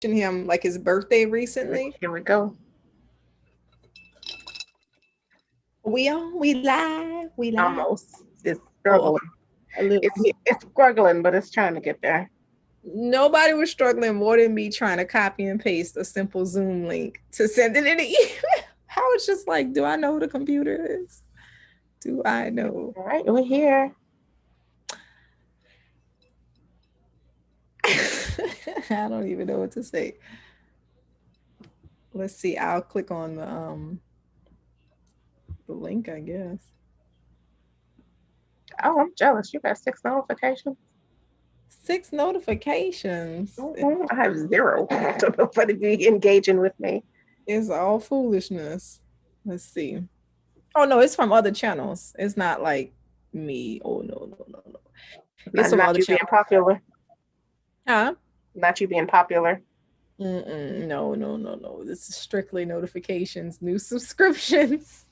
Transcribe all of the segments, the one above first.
him like his birthday recently. Here we go. We live, we live. Almost. It's Oh, struggling. a little bit. It's struggling, but it's trying to get there. Nobody was struggling more than me trying to copy and paste a simple Zoom link to send it in an email. I was just like, do I know who the computer is? Do I know? All right, we're here. I don't even know what to say. Let's see. I'll click on the link, I guess. Oh, I'm jealous. You got 6 notifications. 6 notifications. I have 0. So nobody be engaging with me. It's all foolishness. Let's see. Oh no, it's from other channels. It's not like me. Oh no, no, no, no. It's from Not other you channels. being popular. Huh? Not you being popular. No, no, no, no. This is strictly notifications, new subscriptions.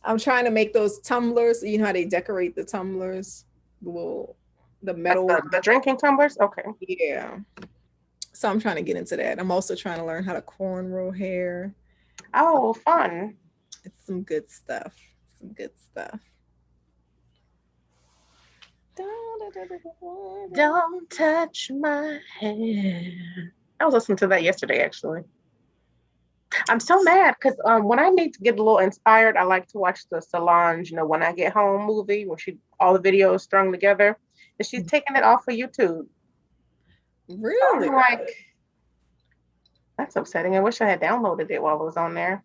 I'm trying to make those tumblers. You know how they decorate the tumblers? The little, the Like metal. the drinking tumblers? Okay. Yeah. So I'm trying to get into that. I'm also trying to learn how to cornrow hair. Oh, fun. It's some good stuff. Some good stuff. Don't touch my hair. I was listening to that yesterday, actually. I'm so mad because when I need to get a little inspired, I like to watch the Solange, When I Get Home movie, where she all the videos strung together, and she's taking it off of YouTube. So Really? I'm like, that's upsetting. I wish I had downloaded it while it was on there.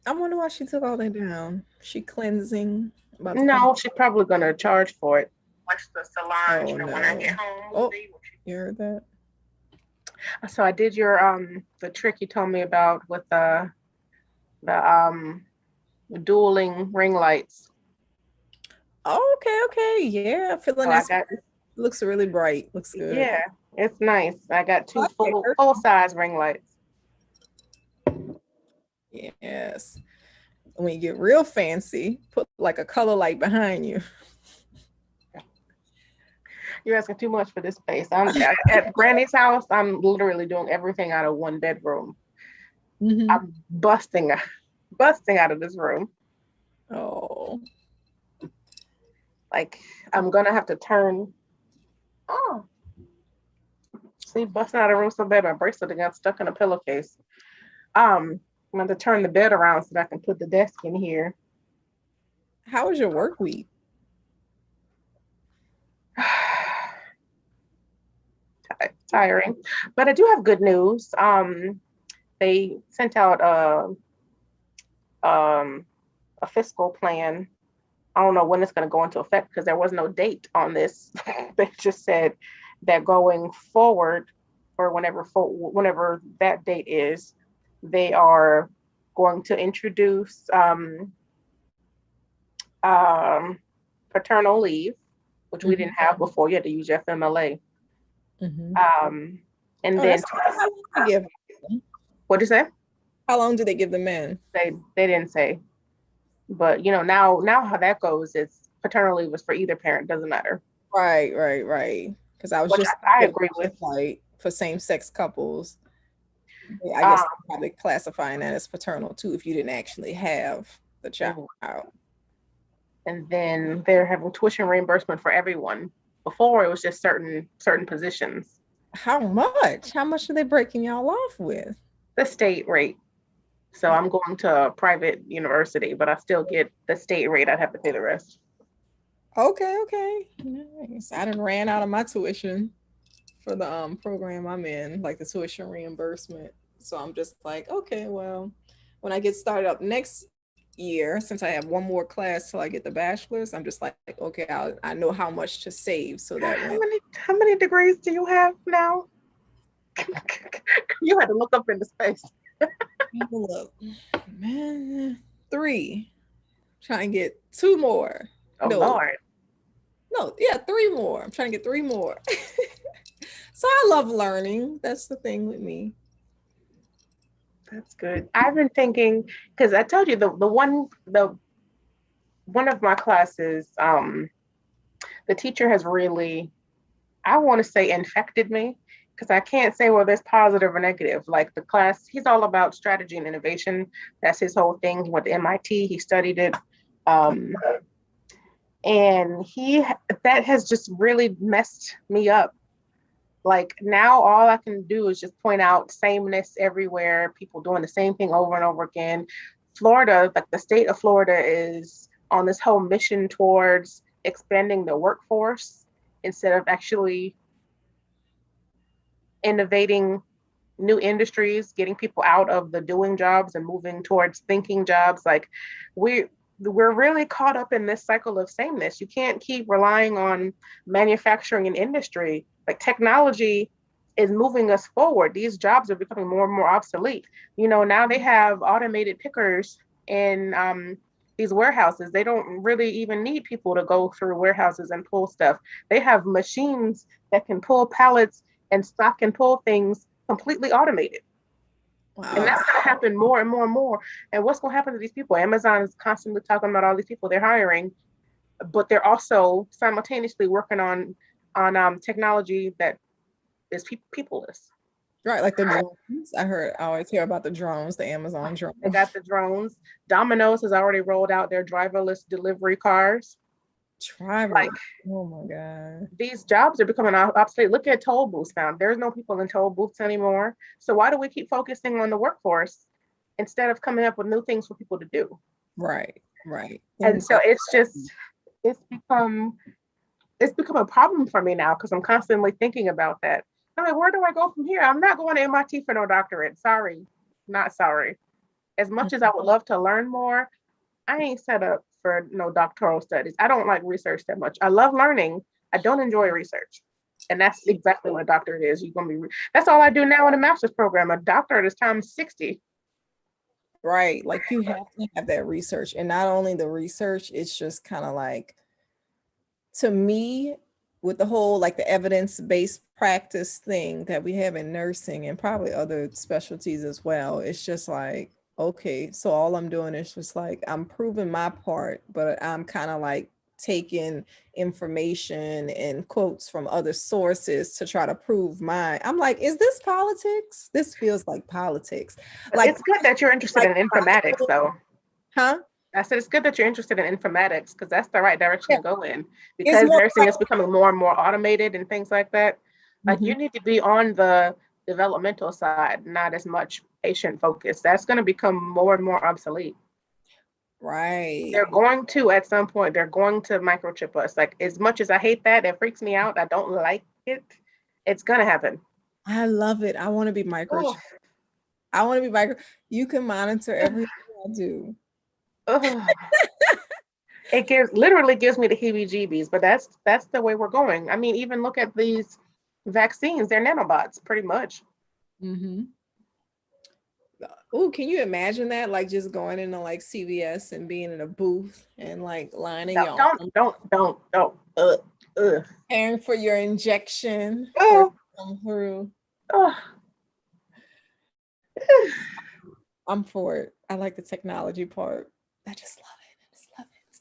I wonder why she took all that down. She cleansing, about to come. No, she's probably gonna charge for it. Watch the Solange, Oh When I Get no. Home Oh, movie. you heard that? So I did your the trick you told me about with the dueling ring lights. Oh, okay, okay. Yeah, feeling So I that got looks really bright. Looks good. yeah, it's nice. I got I two like full size ring lights. it. Yes. When you get real fancy, put like a color light behind you. You're asking too much for this space. I'm at Granny's house. I'm literally doing everything out of one bedroom. Mm-hmm. I'm busting out of this room. Oh, Like I'm gonna have to turn. Oh, see, busting out of the room so bad my bracelet got stuck in a pillowcase. I'm going to turn the bed around so that I can put the desk in here. how was your work week? Tiring, but I do have good news. They sent out a fiscal plan. I don't know when it's going to go into effect because there was no date on this. They just said that going forward, or whenever that date is, they are going to introduce um, paternal leave, which we didn't have before. You had to use FMLA. Mm-hmm. Um, and Oh, then that's how long they give them? what did you say? How long do they give the men? They didn't say, but now how that goes is paternal leave is for either parent. Doesn't matter. Right, right, right. Because I was Which just I thinking agree with. like for same-sex couples, I guess Um, they're probably classifying that as paternal too if you didn't actually have the child. and then they're having tuition reimbursement for everyone. Before it was just certain positions. How much? How much are they breaking y'all off with? The state rate. So I'm going to a private university, but I still get the state rate. I'd have to pay the rest. Okay, okay. Nice. I done ran out of my tuition for the program I'm in, like the tuition reimbursement. So I'm just like, okay, well, when I get started up next year, since I have one more class till I get the bachelor's, I'm just like, okay, I know how much to save so that when How many degrees do you have now? You had to look up into space. look, man, three, trying to get two more. Oh No, Lord. no, yeah, three more. I'm trying to get three more. So I love learning. That's the thing with me. That's good. I've been thinking because I told you the one of my classes, the teacher has really, I want to say, infected me because I can't say whether it's positive or negative. Like the class, he's all about strategy and innovation. That's his whole thing. He went to MIT, he studied it. Um, and that has just really messed me up. Like now all I can do is just point out sameness everywhere, people doing the same thing over and over again. Florida, like the state of Florida, is on this whole mission towards expanding the workforce instead of actually innovating new industries, getting people out of the doing jobs and moving towards thinking jobs. Like we're really caught up in this cycle of sameness. You can't keep relying on manufacturing and industry. Like technology is moving us forward. These jobs are becoming more and more obsolete. You know, now they have automated pickers in these warehouses. They don't really even need people to go through warehouses and pull stuff. They have machines that can pull pallets and stock and pull things completely automated. Wow. And that's going to happen more and more and more. And what's going to happen to these people? Amazon is constantly talking about all these people they're hiring, but they're also simultaneously working on technology that is peopleless. Right, like the drones. I always hear about the drones, the Amazon drones. They got the drones. Domino's has already rolled out their driverless delivery cars. Like, oh my God. These jobs are becoming obsolete. Look at toll booths now. There's no people in toll booths anymore. So why do we keep focusing on the workforce instead of coming up with new things for people to do? Right. And so it's become a problem for me now because I'm constantly thinking about that. I'm like, where do I go from here? I'm not going to MIT for no doctorate. Sorry, not sorry. As much as I would love to learn more, I ain't set up for no doctoral studies. I don't like research that much. I love learning. I don't enjoy research. And that's exactly what a doctorate is. You're gonna be that's all I do now in a master's program. A doctorate is times 60. Right. Like you have to have that research. And not only the research, it's just kind of like, to me, with the whole like the evidence-based practice thing that we have in nursing and probably other specialties as well, it's just like, okay, so all I'm doing is just like, I'm proving my part, but I'm kind of like taking information and quotes from other sources to try to prove mine. I'm like, is this politics? This feels like politics. Like, it's good that you're interested in informatics though. Huh? I said, it's good that you're interested in informatics because that's the right direction to go in, because nursing is becoming more and more automated and things like that. Like you need to be on the developmental side, not as much patient focused. That's going to become more and more obsolete. Right. They're going to, at some point, they're going to microchip us. Like as much as I hate that, it freaks me out. I don't like it. It's going to happen. I love it. I want to be microchipped. I want to be micro. You can monitor everything I do. It literally gives me the heebie-jeebies, but that's the way we're going. I mean, even look at these vaccines; they're nanobots, pretty much. Oh, can you imagine that? Like just going into like CVS and being in a booth and like lining y'all. Don't. Preparing for your injection. Come through. I'm for it. I like the technology part. I just love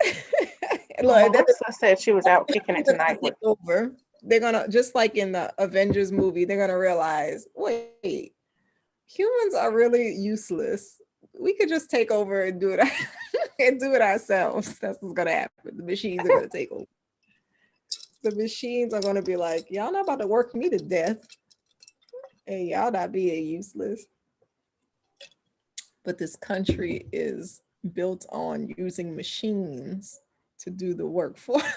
it. Look, I said she was out kicking it tonight. Over. They're gonna, just like in the Avengers movie, they're gonna realize, wait, humans are really useless. We could just take over and do it and do it ourselves. That's what's gonna happen. The machines are gonna take over. The machines are gonna be like, y'all not about to work me to death. Hey, y'all not being useless. But this country is built on using machines to do the work for them.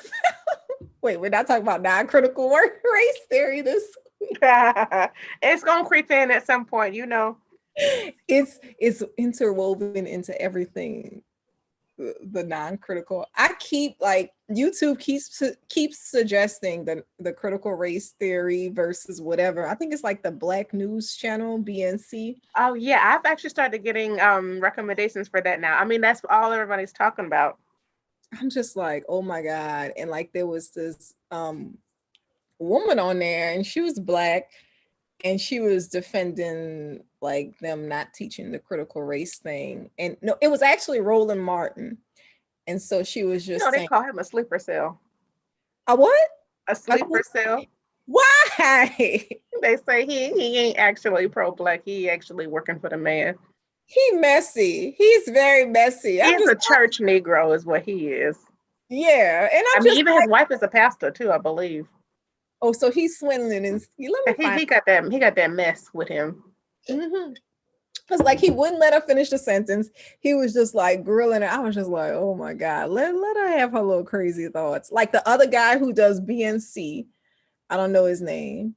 Wait, we're not talking about non-critical work race theory this week. It's gonna creep in at some point, you know. It's interwoven into everything. The non-critical. I keep like YouTube keeps suggesting the critical race theory versus whatever. I think it's like the Black News Channel, BNC. Oh yeah, I've actually started getting recommendations for that now. I mean, that's all everybody's talking about. I'm just like, oh my God. And like there was this woman on there and she was Black and she was defending like them not teaching the critical race thing. And no, it was actually Roland Martin. And so she was just saying, they call him a sleeper cell. A what? A sleeper cell. Why? Right. They say he ain't actually pro-black. He actually working for the man. He messy. He's very messy. I'm He's just a church Negro, is what he is. yeah, and I I'm mean, just even his wife is a pastor too, I believe. oh, so he's swindling and let me find. He got that mess with him. Mm-hmm. Because like he wouldn't let her finish the sentence. He was just like grilling her. I was just like, oh my God, let her have her little crazy thoughts. Like the other guy who does BNC, I don't know his name,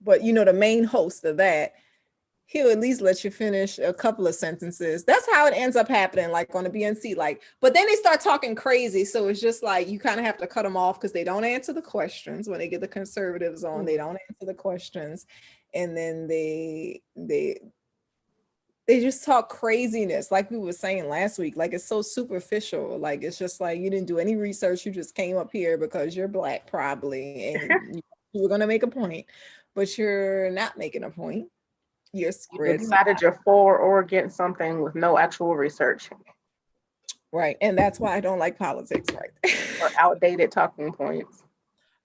but you know, the main host of that, he'll at least let you finish a couple of sentences. That's how it ends up happening, like on the BNC. Like, but then they start talking crazy. So it's just like you kind of have to cut them off because they don't answer the questions when they get the conservatives on, they don't answer the questions. And then they just talk craziness like we were saying last week. Like it's so superficial. Like it's just like you didn't do any research, you just came up here because you're black probably and you were going to make a point, but you're not making a point. You're You spreading decided you're for or against something with no actual research right, and that's why I don't like politics, right? or outdated talking points.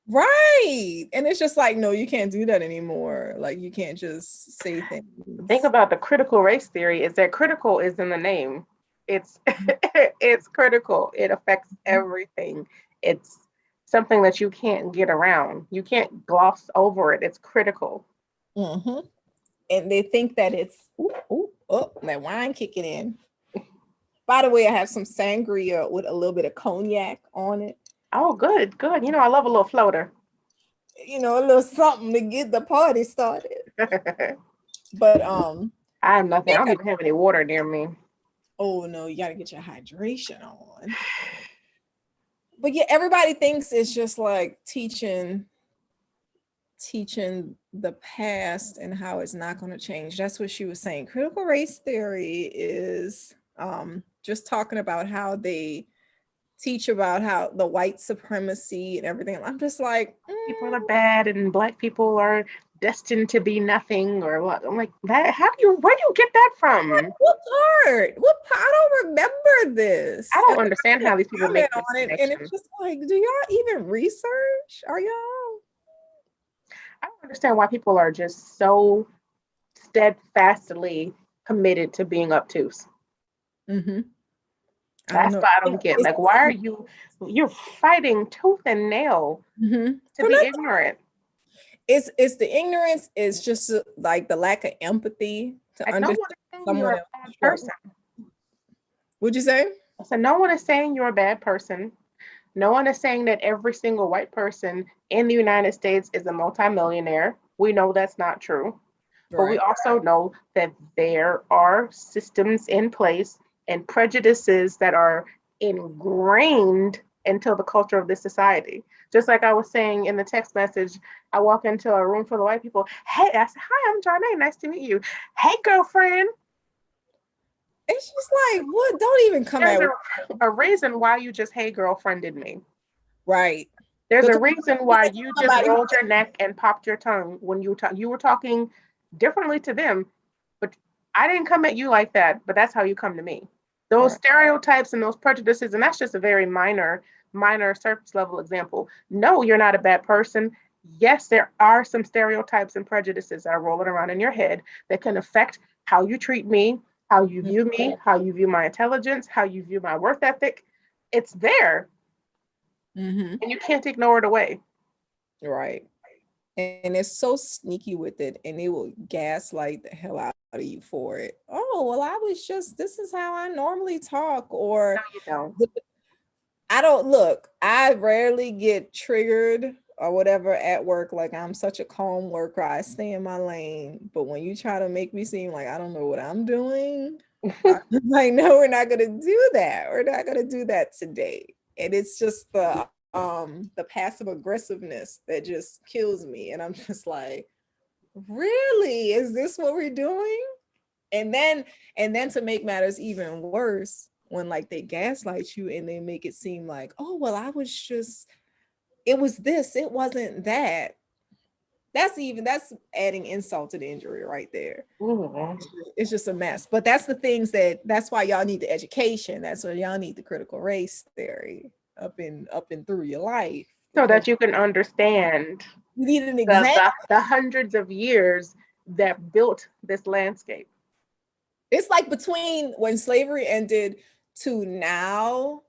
Right, and it's just like no, you can't do that anymore. Like you can't just say things. The thing about the critical race theory is that critical is in the name. It's it's critical. It affects everything. It's something that you can't get around. You can't gloss over it. It's critical. Mm-hmm. And they think that it's oh, that wine kicking in. By the way, I have some sangria with a little bit of cognac on it. Oh, good, good. You know, I love a little floater. You know, a little something to get the party started. But I have nothing. I don't even have any water near me. oh no, you got to get your hydration on. But yeah, everybody thinks it's just like teaching the past and how it's not going to change. That's what she was saying. Critical race theory is just talking about how they teach about how the white supremacy and everything. I'm just like People are bad and black people are destined to be nothing or what. I'm like, that where do you get that from? what part? I don't remember this. I don't understand how these people make this on it, and it's just like, do y'all even research? Are y'all? I don't understand why people are just so steadfastly committed to being obtuse. Mm-hmm. That's what I don't get. Like, why are you're fighting tooth and nail to be ignorant? It's the ignorance. It's just like the lack of empathy to understand someone else. Bad person. What'd you say? I said, no one is saying you're a bad person. No one is saying that every single white person in the United States is a multimillionaire. We know that's not true. Right. But we also know that there are systems in place and prejudices that are ingrained into the culture of this society. Just like I was saying in the text message, I walk into a room full of white people. Hey, I said, hi, I'm Janae. Nice to meet you. Hey, girlfriend. It's just like, what? Don't even come at a reason why you just hey girlfriended me. Right. There's a reason why you just rolled your neck and popped your tongue when you were talking differently to them, but I didn't come at you like that, but that's how you come to me. Those stereotypes and those prejudices, and that's just a very minor surface level example. No, you're not a bad person. Yes, there are some stereotypes and prejudices that are rolling around in your head that can affect how you treat me, how you view me, how you view my intelligence, how you view my work ethic. It's there. And you can't ignore it away. Right. And it's so sneaky with it, and they will gaslight the hell out of you for it. Oh, well, this is how I normally talk. Or no, you don't. I rarely get triggered or whatever at work. Like I'm such a calm worker. I stay in my lane. But when you try to make me seem like I don't know what I'm doing, I'm like, no, we're not gonna do that. We're not gonna do that today. And it's just the passive aggressiveness that just kills me. And I'm just like, really? Is this what we're doing? And then to make matters even worse, when like they gaslight you and they make it seem like, oh, well, it was this, it wasn't that. That's adding insult to the injury right there. Mm-hmm. It's just a mess. But that's that's why y'all need the education. That's why y'all need the critical race theory up and through your life. So that you can understand We need an example. The hundreds of years that built this landscape. It's like between when slavery ended to now,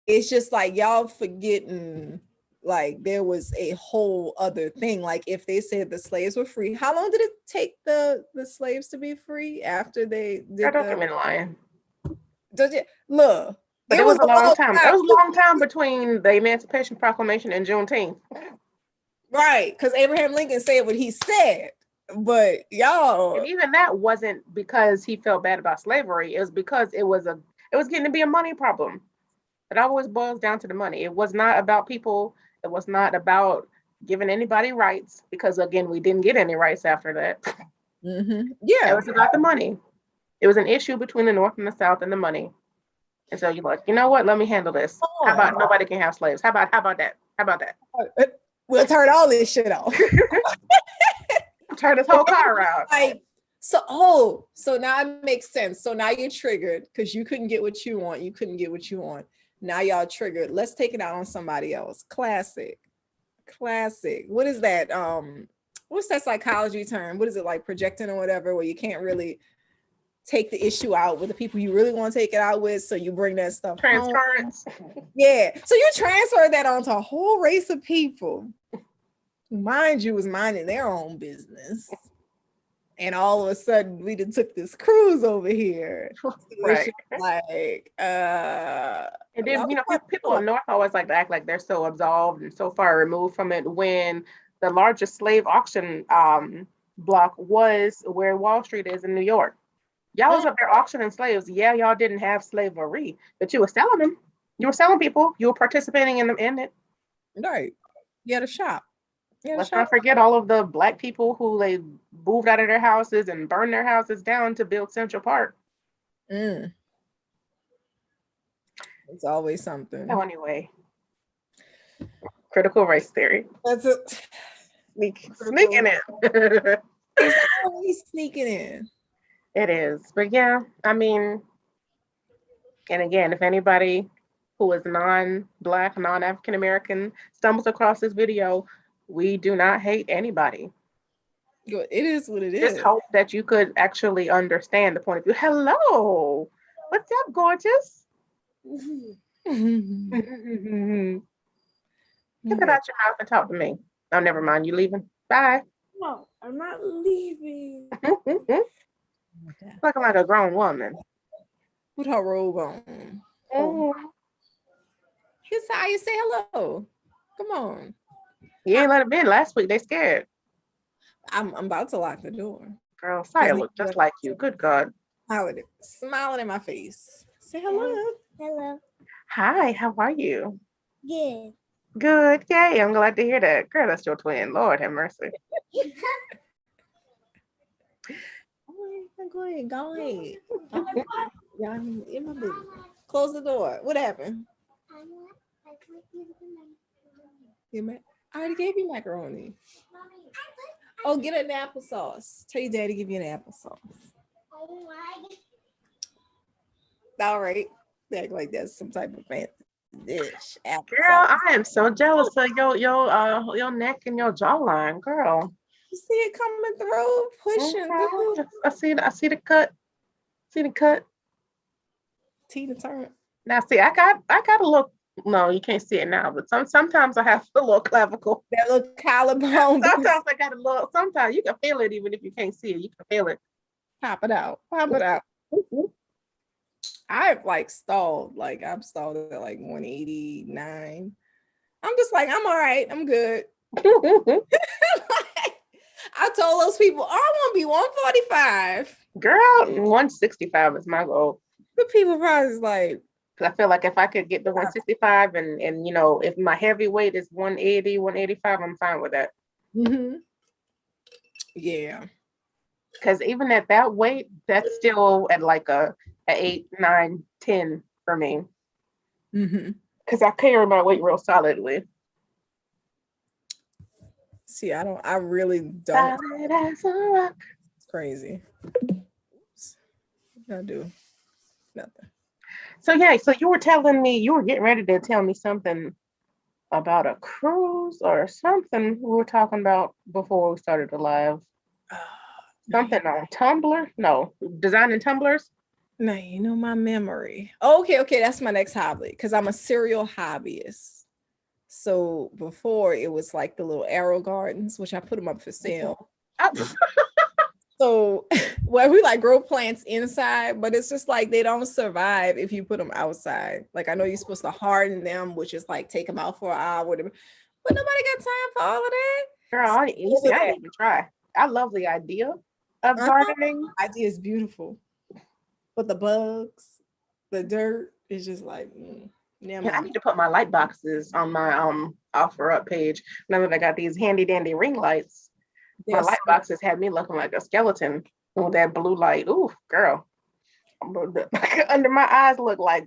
it's just like y'all forgetting like there was a whole other thing. Like if they said the slaves were free, how long did it take the slaves to be free after they did Don't give me lying. Look, but it was a long time. It was a long time between the Emancipation Proclamation and Juneteenth. Right, because Abraham Lincoln said what he said. But y'all, and even that wasn't because he felt bad about slavery. It was because it was getting to be a money problem. It always boils down to the money. It was not about people. It was not about giving anybody rights, because again, we didn't get any rights after that. Mm-hmm. Yeah, it was about the money. It was an issue between the North and the South and the money. And so you're like, you know what? Let me handle this. How about nobody can have slaves? How about that? How about that? We'll turn all this shit off. Turn this whole car around. Like, so now it makes sense. So now you're triggered because you couldn't get what you want. You couldn't get what you want. Now y'all triggered. Let's take it out on somebody else. Classic. What is that? What's that psychology term? What is it, like projecting or whatever, where you can't really take the issue out with the people you really want to take it out with, so you bring that stuff transference home. Yeah, so you transfer that onto a whole race of people who, mind you, was minding their own business, and all of a sudden we just took this cruise over here. Right. Like and then people in North always like to act like they're so absolved and so far removed from it, when the largest slave auction block was where Wall Street is in New York. Y'all was up there auctioning slaves. Yeah, y'all didn't have slavery, but you were selling them. You were selling people. You were participating in it. Right. You had a shop. Let's not forget all of the Black people who they moved out of their houses and burned their houses down to build Central Park. It's always something. So anyway, critical race theory. That's it. Sneaking in. It's always sneaking in. It is. But yeah, I mean, and again, if anybody who is non-Black, non-African-American stumbles across this video, we do not hate anybody. It is what it is. Just hope that you could actually understand the point of view. Hello. What's up, gorgeous? Get that out your mouth and talk to me. Oh, never mind. You leaving? Bye. No, I'm not leaving. Looking like a grown woman. Put her robe on. Here's how you say hello. Come on. You ain't let it in last week. They scared. I'm about to lock the door. Girl, Saya look just like you. Good God. Smiling in my face. Say hello. Hello. Hi, how are you? Good. Good. Yay. I'm glad to hear that. Girl, that's your twin. Lord have mercy. Go ahead. Yeah, I'm in my business. Close the door. What happened? I already gave you macaroni. Oh, get an applesauce. Tell your daddy to give you an applesauce. All right. Act like that's some type of fancy dish. Applesauce. Girl, I am so jealous of your neck and your jawline, girl. You see it coming through, pushing through. I see the cut. See the cut. Tina Turner. Now see, I got a little. No, you can't see it now, but sometimes I have a little clavicle. That little collarbone. Sometimes I got a little. Sometimes you can feel it even if you can't see it. You can feel it. Pop it out. I've like stalled. Like I've stalled at like 189. I'm just like, I'm all right. I'm good. I told those people, I want to be 145. Girl, 165 is my goal. The people probably is like, I feel like if I could get to 165 and if my heavy weight is 180, 185, I'm fine with that. Mm-hmm. Yeah. Because even at that weight, that's still at like a 8, 9, 10 for me. Mm-hmm. Because I carry my weight real solidly. See, I really don't. Solid as a rock. It's crazy. Oops. What did I do? Nothing. So yeah, so you were getting ready to tell me something about a cruise or something we were talking about before we started the live. Now, Something on Tumblr? No, designing tumblers. now you know my memory. Oh, okay, that's my next hobby because I'm a serial hobbyist. So before it was like the little arrow gardens, which I put them up for sale. Oh, So well, we like grow plants inside, but it's just like they don't survive if you put them outside. Like I know you're supposed to harden them, which is like take them out for an hour, whatever. But nobody got time for all of that. girl, you see, I didn't even try. I love the idea of gardening. Idea is beautiful, but the bugs, the dirt is just like, Yeah, I need to put my light boxes on my offer up page. Now that I got these handy dandy ring lights, my light boxes had me looking like a skeleton with that blue light. Ooh, girl. Under my eyes look like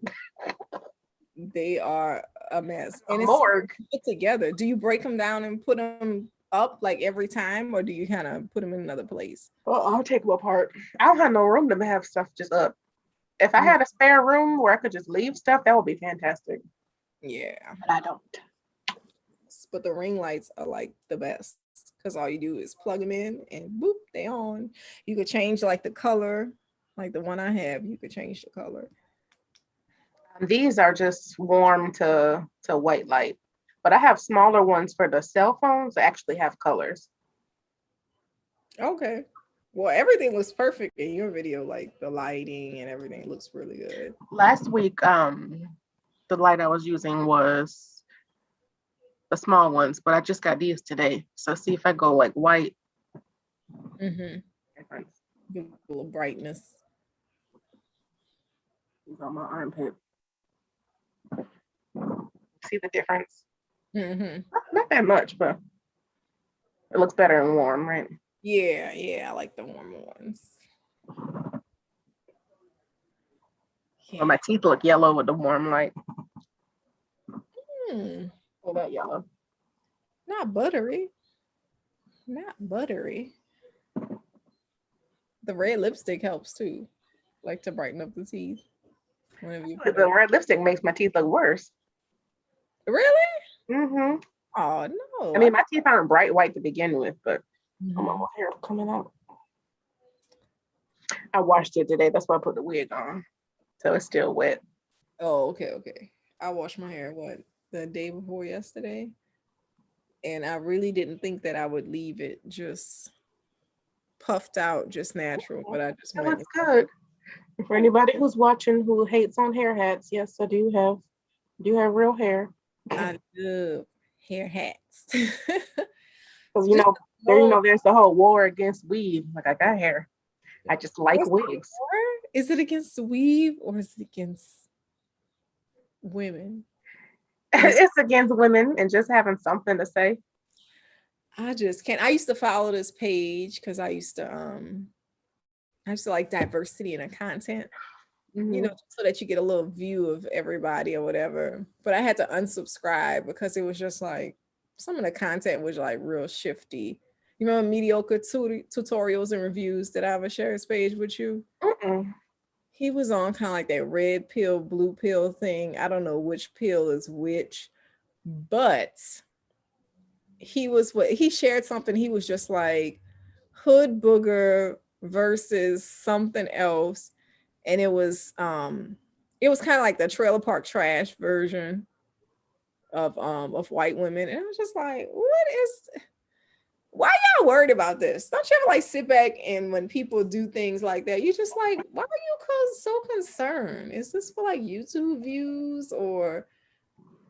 they are a mess. a And morgue. it's put together. Do you break them down and put them up like every time, or do you kind of put them in another place? Well, I'll take them apart. I don't have no room to have stuff just up. If I had a spare room where I could just leave stuff, that would be fantastic. Yeah. But I don't. But the ring lights are like the best because all you do is plug them in and boop, they on. You could change like the color, like the one I have, you could change the color. These are just warm to white light, but I have smaller ones for the cell phones that actually have colors. Okay. Well, everything looks perfect in your video, like the lighting and everything looks really good. Last week, the light I was using was the small ones, but I just got these today. So see if I go like white. Mm-hmm. A little brightness. These on my armpit. See the difference? Mm-hmm. Not that much, but it looks better and warm, right? Yeah, I like the warm ones. Yeah. Well, my teeth look yellow with the warm light. Well, that yellow. Not buttery. Not buttery. The red lipstick helps too, like to brighten up the teeth. Whenever you the red lipstick makes my teeth look worse. Really? Mm-hmm. Oh no. I mean, my teeth aren't bright white to begin with, but oh, my hair coming out. I washed it today. That's why I put the wig on, so it's still wet. Oh, okay. I washed my hair the day before yesterday, and I really didn't think that I would leave it just puffed out, just natural. But I just went. That's good. For anybody who's watching who hates on hair hats, yes, I do have real hair. I love hair hats. Because there's the whole war against weave. Like I got hair. I just like wigs. Is it against weave or is it against women? It's against women and just having something to say. I just can't. I used to follow this page because I used to like diversity in the content, so that you get a little view of everybody or whatever. But I had to unsubscribe because it was just like some of the content was like real shifty. You remember mediocre tutorials and reviews that I ever share his page with you? He was on kind of like that red pill, blue pill thing. I don't know which pill is which, but he shared something. He was just like hood booger versus something else. And it was kind of like the trailer park trash version of white women. And I was just like, why y'all worried about this? Don't you ever like sit back and when people do things like that, you just like, why are you so concerned? Is this for like YouTube views or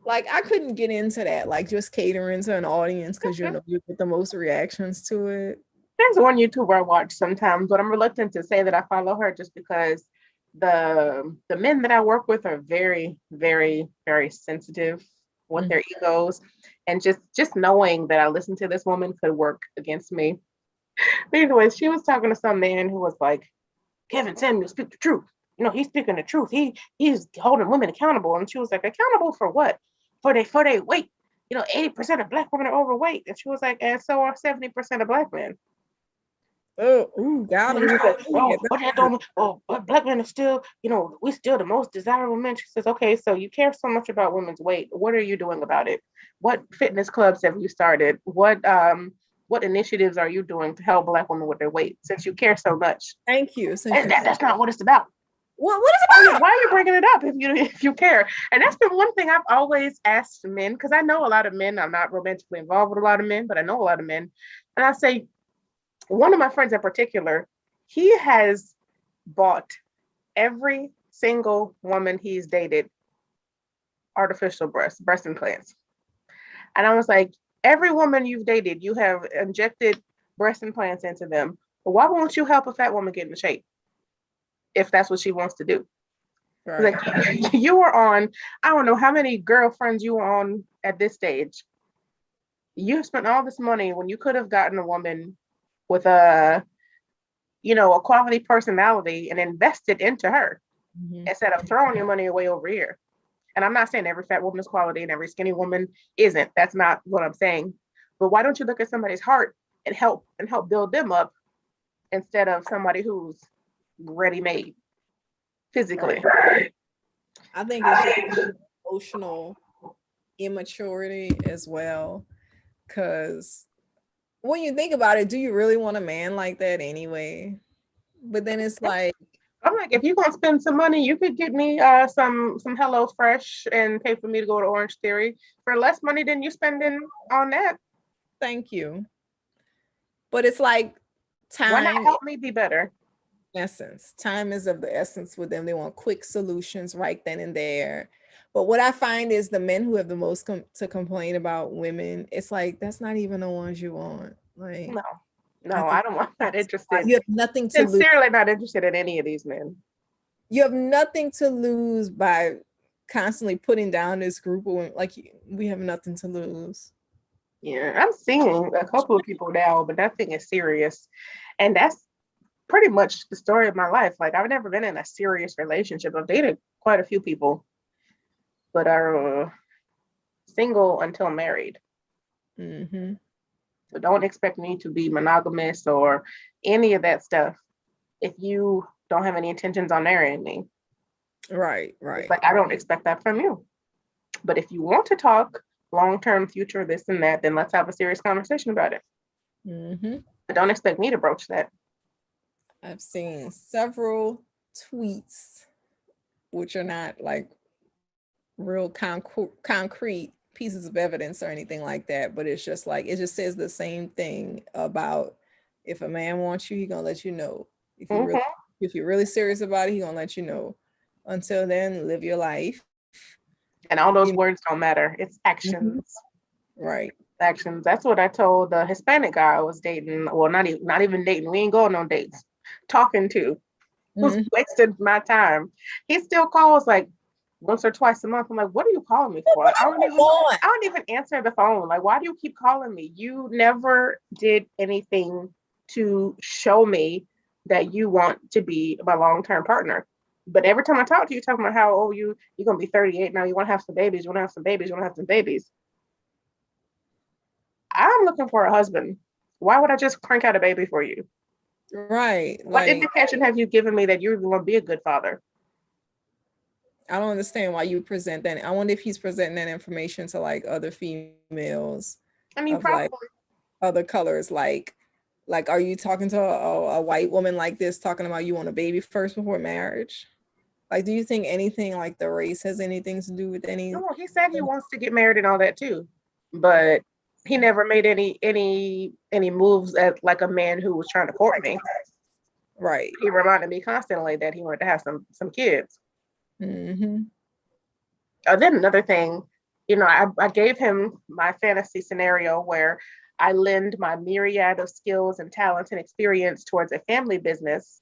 like I couldn't get into that, like just catering to an audience because you get the most reactions to it. There's one YouTuber I watch sometimes, but I'm reluctant to say that I follow her just because the men that I work with are very, very, very sensitive with their egos, and just knowing that I listen to this woman could work against me. But anyways, she was talking to some man who was like, Kevin Samuels speak the truth. He's speaking the truth. He's holding women accountable. And she was like, accountable for what? For their weight. 80% of Black women are overweight. And she was like, and so are 70% of Black men. Oh, ooh, got And him. he was like, oh, but that don't, oh, but black men are still, we still the most desirable men. She says, okay, so you care so much about women's weight. What are you doing about it? What fitness clubs have you started? What initiatives are you doing to help black women with their weight since you care so much? Thank you. Since And that's not what it's about. what is it about? Why are you bringing it up if you care? And that's been one thing I've always asked men, because I know a lot of men. I'm not romantically involved with a lot of men, but I know a lot of men. And I say, one of my friends in particular, he has bought every single woman he's dated artificial breast implants. And I was like, every woman you've dated, you have injected breast implants into them. But why won't you help a fat woman get into shape if that's what she wants to do? Right. Like, you were on, I don't know how many girlfriends you were on at this stage. You spent all this money when you could have gotten a woman with a quality personality and invested into her instead of throwing your money away over here. And I'm not saying every fat woman is quality and every skinny woman isn't. That's not what I'm saying. But why don't you look at somebody's heart and help build them up instead of somebody who's ready-made physically? Right. I think it's just emotional immaturity as well. Cause when you think about it, do you really want a man like that anyway? But then it's like, I'm like, if you're gonna spend some money, you could get me some Hello Fresh and pay for me to go to Orange Theory for less money than you spending on that. thank you. But it's like Why not time help me be better? essence. Time is of the essence with them. They want quick solutions right then and there. But what I find is the men who have the most to complain about women, it's like that's not even the ones you want. Like, No, I don't want not interested. You have nothing to lose. Sincerely not interested in any of these men. You have nothing to lose by constantly putting down this group of women. Like, we have nothing to lose. Yeah, I'm seeing a couple of people now, but that thing is serious. And that's pretty much the story of my life. Like, I've never been in a serious relationship. I've dated quite a few people, but are single until married. Mm-hmm. So don't expect me to be monogamous or any of that stuff if you don't have any intentions on marrying me. Right. It's like, I don't expect that from you. But if you want to talk long-term future, this and that, then let's have a serious conversation about it. Mm-hmm. But don't expect me to broach that. I've seen several tweets, which are not like real concrete pieces of evidence or anything like that, but it's just like, it just says the same thing about if a man wants you, he gonna let you know. If you're really serious about it, he gonna let you know. Until then, live your life. And all those words don't matter. It's actions. Right. Actions. That's what I told the Hispanic guy I was dating. Well, not even dating. We ain't going on dates. Talking to. Who's wasted my time. He still calls like once or twice a month. I'm like, what are you calling me for? I don't even answer the phone. Like, why do you keep calling me? You never did anything to show me that you want to be my long-term partner. But every time I talk to you, talking about how, you're gonna be 38 now, you want to have some babies, you want to have some babies, you want to have some babies. I'm looking for a husband. Why would I just crank out a baby for you? Right. What indication have you given me that you're going to be a good father? I don't understand why you present that. I wonder if he's presenting that information to like other females. I mean, probably. Like other colors. Like, are you talking to a white woman like this, talking about you want a baby first before marriage? Like, do you think anything like the race has anything to do with any? No, he said he wants to get married and all that too, but he never made any moves as like a man who was trying to court me. Right. He reminded me constantly that he wanted to have some kids. Mm-hmm. Then another thing, I gave him my fantasy scenario where I lend my myriad of skills and talents and experience towards a family business,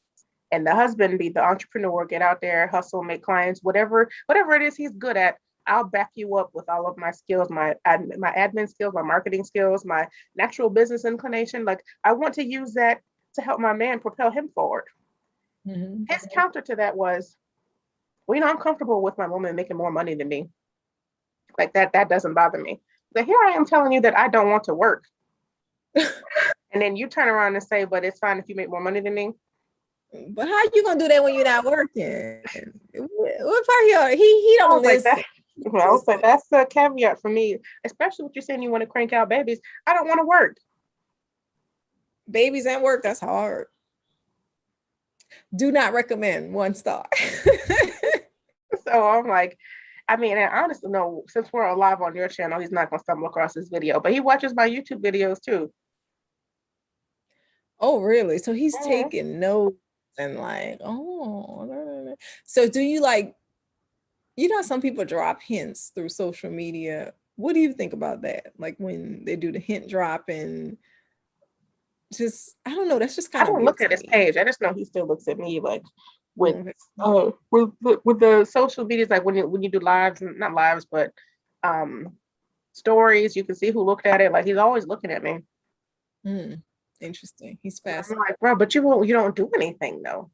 and the husband be the entrepreneur, get out there, hustle, make clients, whatever it is he's good at. I'll back you up with all of my skills, my admin skills, my marketing skills, my natural business inclination. Like, I want to use that to help my man propel him forward. Mm-hmm. His counter to that was, well, I'm comfortable with my woman making more money than me. Like, that doesn't bother me. But here I am telling you that I don't want to work. And And then you turn around and say, but it's fine if you make more money than me. But how you gonna do that when you're not working? What part he I don't was like listen. that. Well, I was like, that's a caveat for me, especially what you're saying you want to crank out babies. I don't want to work. Babies and work, that's hard. Do not recommend, 1 star. So I'm like, I mean, and honestly, no, since we're live on your channel, he's not gonna stumble across this video, but he watches my YouTube videos too. Oh, really? So he's Mhm. taking notes and like, oh, so do you like, some people drop hints through social media. What do you think about that? Like when they do the hint drop and just, I don't know, that's just I kind of don't weird look to at his me. page. I just know he still looks at me like with Okay. with the social medias, like when you do lives, not lives, but um stories, you can see who looked at it. Like he's always looking at me. Interesting. He's And fast. I'm like, bro, but you don't do anything though.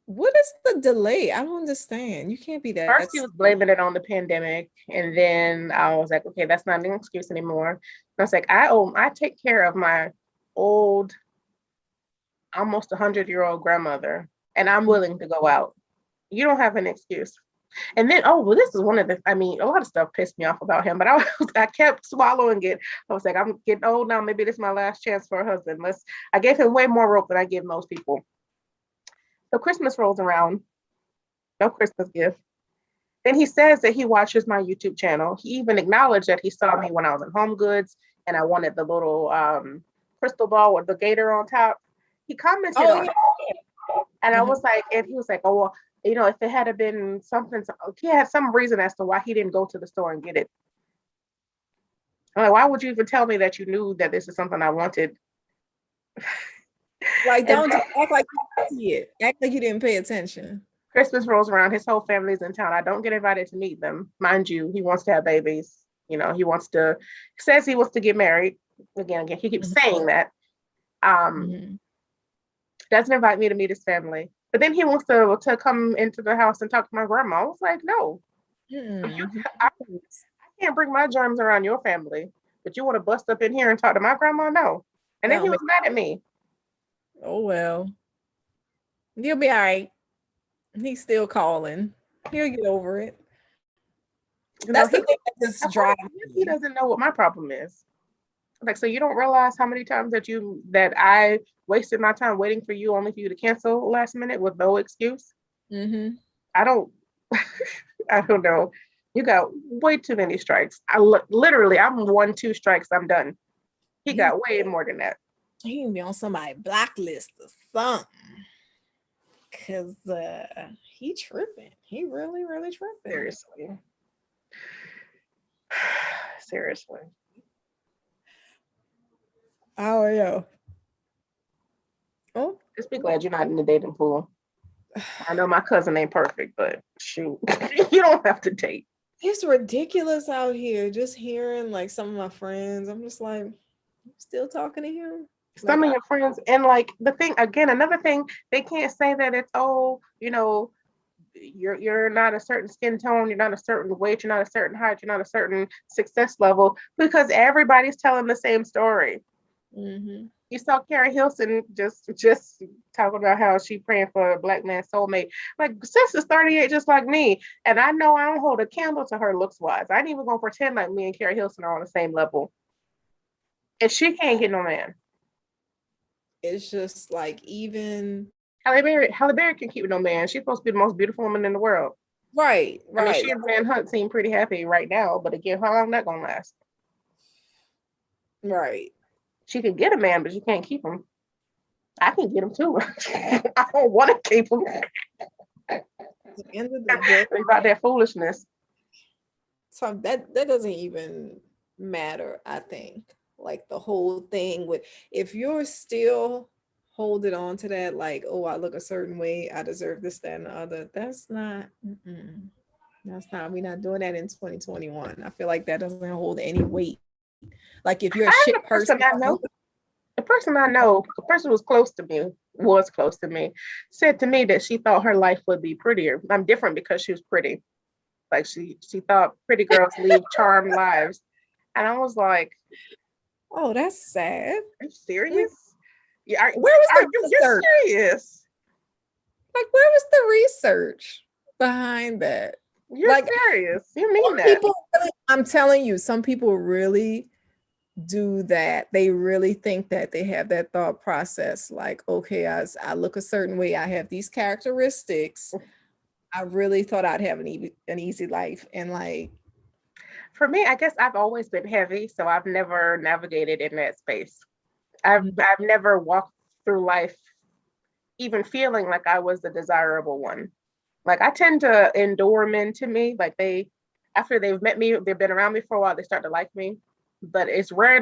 What is the delay? I don't understand. You can't be First, that he was slow. blaming it on the pandemic, and then I was like, okay, that's not an excuse anymore. And I was like, I take care of my old, almost 100-year-old grandmother, and I'm willing to go out. You don't have an excuse. And then, oh, well, this is one of the, I mean, a lot of stuff pissed me off about him, but I kept swallowing it. I was like, I'm getting old now. Maybe this is my last chance for a husband. I gave him way more rope than I give most people. So Christmas rolls around, no Christmas gift. Then he says that he watches my YouTube channel. He even acknowledged that he saw me when I was in Home Goods and I wanted the little crystal ball with the gator on top. He commented on Yeah. it. And I was like, and he was like, oh, well, if it had been something, he had some reason as to why he didn't go to the store and get it. I'm like, why would you even tell me that you knew that this is something I wanted? Like, don't act like you didn't see it. Act like you didn't pay attention. Christmas rolls around, his whole family's in town. I don't get invited to meet them. Mind you, he wants to have babies. Says he wants to get married. Again, he keeps saying that. Doesn't invite me to meet his family. But then he wants to come into the house and talk to my grandma. I was like, no. I can't bring my germs around your family. But you want to bust up in here and talk to my grandma? No. And then he was mad at me. Oh, well. You'll be all right. He's still calling. He'll get over it. That's the thing that just drives me. He doesn't know what my problem is. Like, so you don't realize how many times that I wasted my time waiting for you only for you to cancel last minute with no excuse. I don't I don't know. You got way too many strikes. Literally, I'm 1-2 strikes, I'm done. He got way more than that. He can be on somebody's blacklist or something. Cause he tripping. He really, really tripping. Seriously. Oh, yeah. Oh, just be glad you're not in the dating pool. I know my cousin ain't perfect, but shoot, you don't have to date. It's ridiculous out here. Just hearing like some of my friends, I'm just like, still talking to him? Some of your friends, and like the thing again, another thing, they can't say that it's you're not a certain skin tone, you're not a certain weight, you're not a certain height, you're not a certain success level, because everybody's telling the same story. You saw Carrie Hilson just talking about how she praying for a black man's soulmate. Like, sis is 38 just like me, and I know I don't hold a candle to her looks wise. I ain't even gonna pretend like me and Carrie Hilson are on the same level, and she can't get no man. It's just like, even Halle Berry can keep no man. She's supposed to be the most beautiful woman in the world. Right. I mean, she and Van Hunt seem pretty happy right now, but again, how long that gonna last? Right. She can get a man, but she can't keep him. I can get him too. I don't want to keep him. At the end of the day, about that foolishness. So that doesn't even matter, I think. Like the whole thing with, if you're still holding on to that, like, oh, I look a certain way, I deserve this, that, and the other. That's not. We're not doing that in 2021. I feel like that doesn't hold any weight. Like, if you're a shit person, the person I know, the person who was close to me, said to me that she thought her life would be prettier. I'm different because she was pretty. Like she thought pretty girls leave charmed lives. And I was like, oh, that's sad. are you serious? Yeah, Where was the you're research? serious. Like, where was the research behind that? You're Like, serious. You mean some that? people really, I'm telling you, some people really do that. They really think that they have that thought process. Like, okay, I look a certain way. I have these characteristics. I really thought I'd have an easy life. And like, For me, I guess I've always been heavy, so I've never navigated in that space. I've never walked through life even feeling like I was the desirable one. Like I tend to endure men to me. Like they after they've met me, they've been around me for a while, they start to like me. But it's rare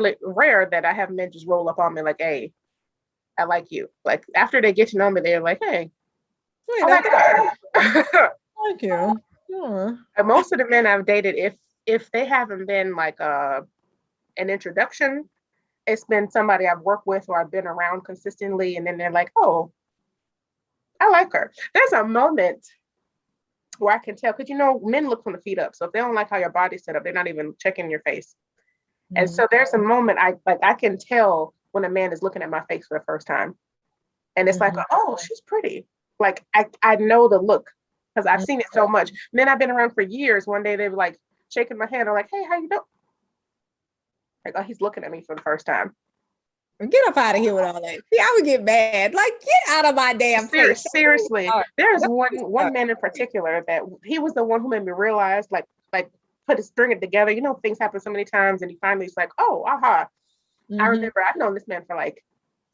that I have men just roll up on me like, hey, I like you. Like after they get to know me, they're like, hey, wait, I like her. thank you. Yeah. And most of the men I've dated, if they haven't been like an introduction, it's been somebody I've worked with or I've been around consistently, and then they're like, oh, I like her. There's a moment where I can tell because men look from the feet up. So if they don't like how your body's set up, they're not even checking your face. And so there's a moment I can tell when a man is looking at my face for the first time. And it's like, oh, she's pretty. Like I know the look because I've seen it so much. Men I've been around for years. One day they were like shaking my hand. They're like, hey, how you doing? Like, oh, he's looking at me for the first time. Get up out of here with all that. See, I would get mad. Like, get out of my damn face. Seriously, there's one man in particular that he was the one who made me realize, like string it together. Things happen so many times, and he finally is like, oh, aha. I remember I've known this man for like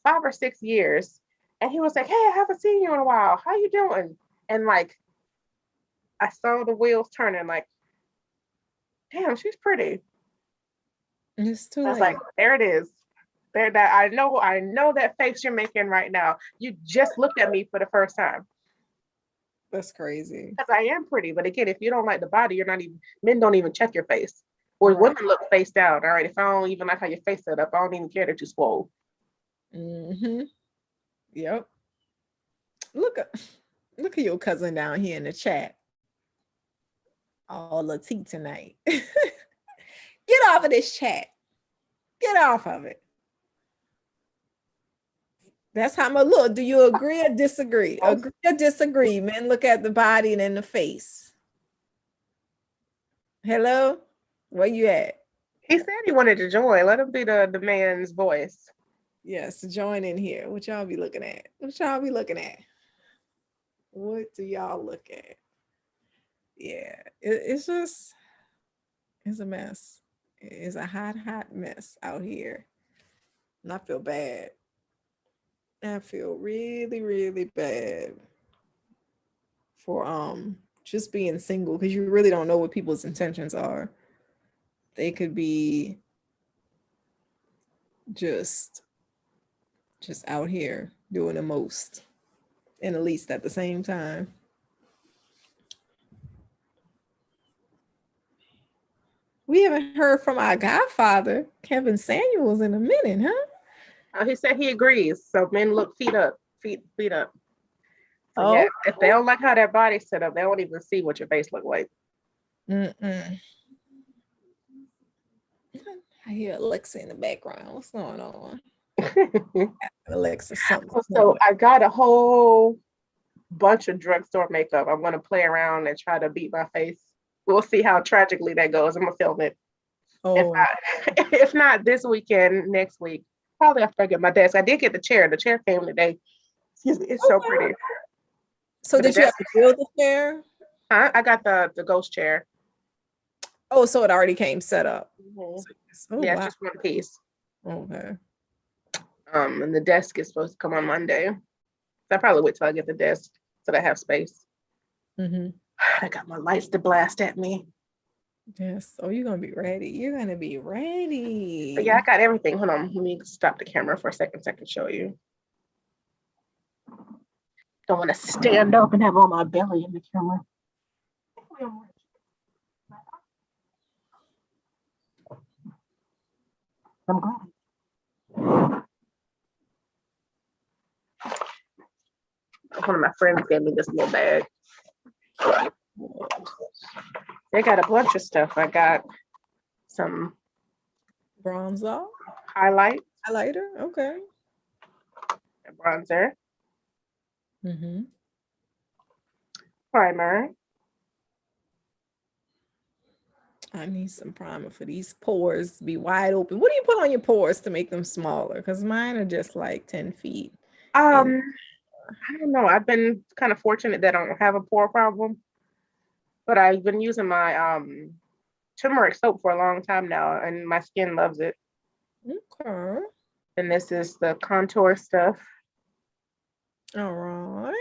5 or 6 years, and he was like, hey, I haven't seen you in a while. How you doing? And like, I saw the wheels turning. Like, damn, she's pretty. It's too I was late. like, there it is. There, that I know that face you're making right now. You just looked at me for the first time. That's crazy. Because I am pretty, but again, if you don't like the body, men don't even check your face. Or women look face down. All right, if I don't even like how your face set up, I don't even care that you swole. Yep. Look at your cousin down here in the chat. All the tea tonight. Get off of this chat. Get off of it. That's how I'm gonna look. Do you agree or disagree? Agree or disagree? Men look at the body and then the face. Hello? Where you at? He said he wanted to join. Let him be the man's voice. Yes, join in here. What y'all be looking at? What y'all be looking at? What do y'all look at? Yeah, it's a mess. It's a hot mess out here. And I feel bad. I feel really, really bad for just being single because you really don't know what people's intentions are. They could be just out here doing the most and the least at the same time. We haven't heard from our godfather, Kevin Samuels, in a minute, huh? He said he agrees. So men look feet up. Feet up. So yeah, if they don't like how their body's set up, they don't even see what your face look like. I hear Alexa in the background. What's going on? Alexa, something. So I got a whole bunch of drugstore makeup. I'm gonna play around and try to beat my face. We'll see how tragically that goes. I'm gonna film it. Oh. If not this weekend, next week. Probably after I get my desk. I did get the chair. The chair came today. Excuse me. It's so pretty. So did you have to build the chair? I got the ghost chair. Oh, so it already came set up. Yeah, it's just one piece. Okay. And the desk is supposed to come on Monday. So I probably wait till I get the desk so that I have space. I got my lights to blast at me. Yes. Oh, you're gonna be ready. You're gonna be ready. But yeah, I got everything. Hold on. Let me stop the camera for a second so I can show you. Don't want to stand up and have all my belly in the camera. I'm glad. One of my friends gave me this little bag. They got a bunch of stuff. I got some bronzer, highlighter. Okay. bronzer, Mm-hmm. primer. I need some primer for these pores to be wide open. What do you put on your pores to make them smaller? Because mine are just like 10 feet. And I don't know. I've been kind of fortunate that I don't have a pore problem, but I've been using my turmeric soap for a long time now, and my skin loves it. okay. And this is the contour stuff. All right.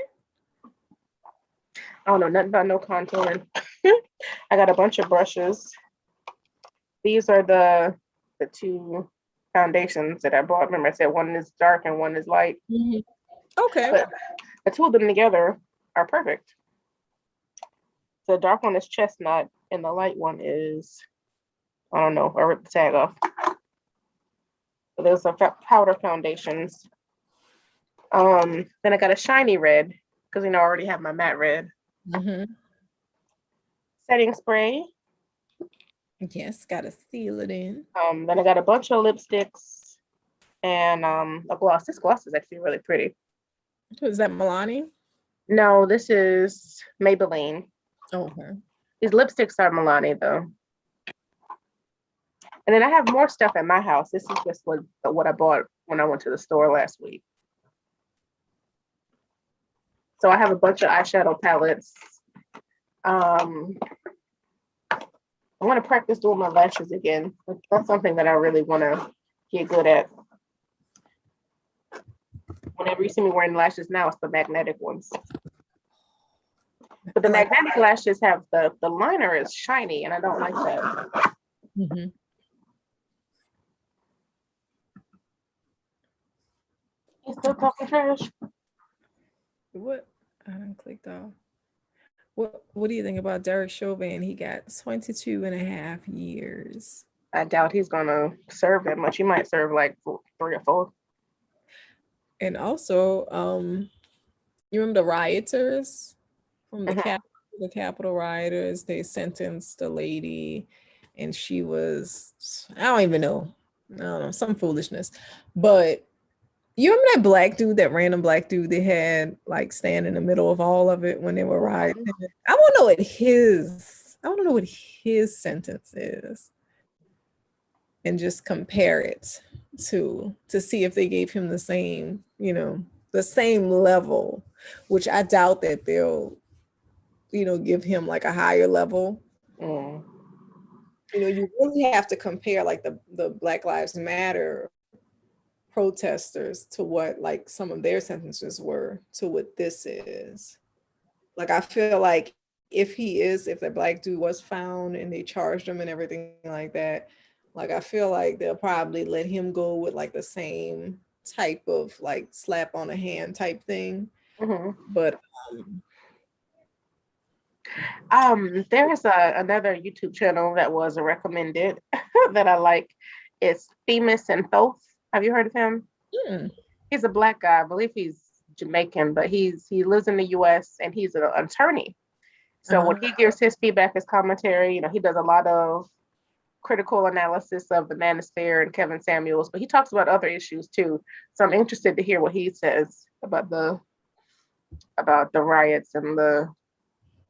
I don't know nothing about no contouring. I got a bunch of brushes. These are the two foundations that I bought. Remember, I said one is dark and one is light. Mhm. Okay. But the two of them together are perfect. The dark one is chestnut, and the light one is, I don't know, I ripped the tag off. So those are powder foundations. Then I got a shiny red, because I already have my matte red. Mm-hmm. Setting spray. Yes, gotta seal it in. Then I got a bunch of lipsticks and a gloss. This gloss is actually really pretty. Is that Milani? No, this is Maybelline. Oh, okay. These lipsticks are Milani though. And then I have more stuff at my house. This is just what I bought when I went to the store last week. So I have a bunch of eyeshadow palettes. I want to practice doing my lashes again. That's something that I really want to get good at. Whenever you see me wearing lashes now, it's the magnetic ones. But the magnetic lashes have the liner is shiny, and I don't like that. Mm-hmm. You still talking trash? What? I done clicked off. What do you think about Derek Chauvin? He got 22 and a half years. I doubt he's gonna serve that much. He might serve like 3 or 4. And also, you remember the rioters from the Capitol rioters? They sentenced a lady, and she was, I don't even know, I don't know, some foolishness. But you remember that black dude, that random black dude they had like stand in the middle of all of it when they were rioting? I want to know what his sentence is, and just compare it to see if they gave him the same, the same level, which I doubt that they'll, give him like a higher level. Mm. You really have to compare like the Black Lives Matter protesters to what like some of their sentences were to what this is. Like I feel like if the black dude was found and they charged him and everything like that, like I feel like they'll probably let him go with like the same type of like slap on the hand type thing. Mm-hmm. But there's another YouTube channel that was recommended that I like. It's Themis and Thoth. Have you heard of him? He's a black guy. I believe he's Jamaican, but he lives in the US and he's an attorney. So when he gives his feedback, his commentary, he does a lot of critical analysis of the Manosphere and Kevin Samuels, but he talks about other issues too. So I'm interested to hear what he says about the riots and the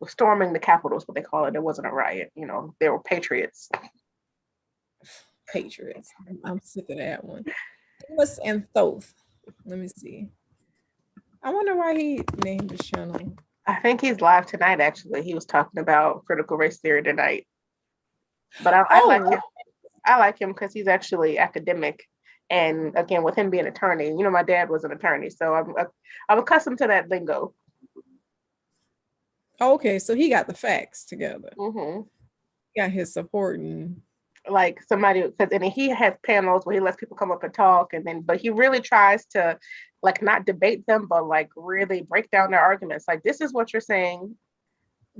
storming the Capitol is what they call it. It wasn't a riot, they were patriots. Patriots. I'm sick of that one. Themis and Thoth. Let me see. I wonder why he named the channel. I think he's live tonight, actually. He was talking about critical race theory tonight. But I like him. I like him because he's actually academic. And again, with him being an attorney, my dad was an attorney, so I'm accustomed to that lingo. Okay, so he got the facts together. Mm-hmm. He got his supporting. Like somebody, and he has panels where he lets people come up and talk, but he really tries to like not debate them, but like really break down their arguments. Like, this is what you're saying,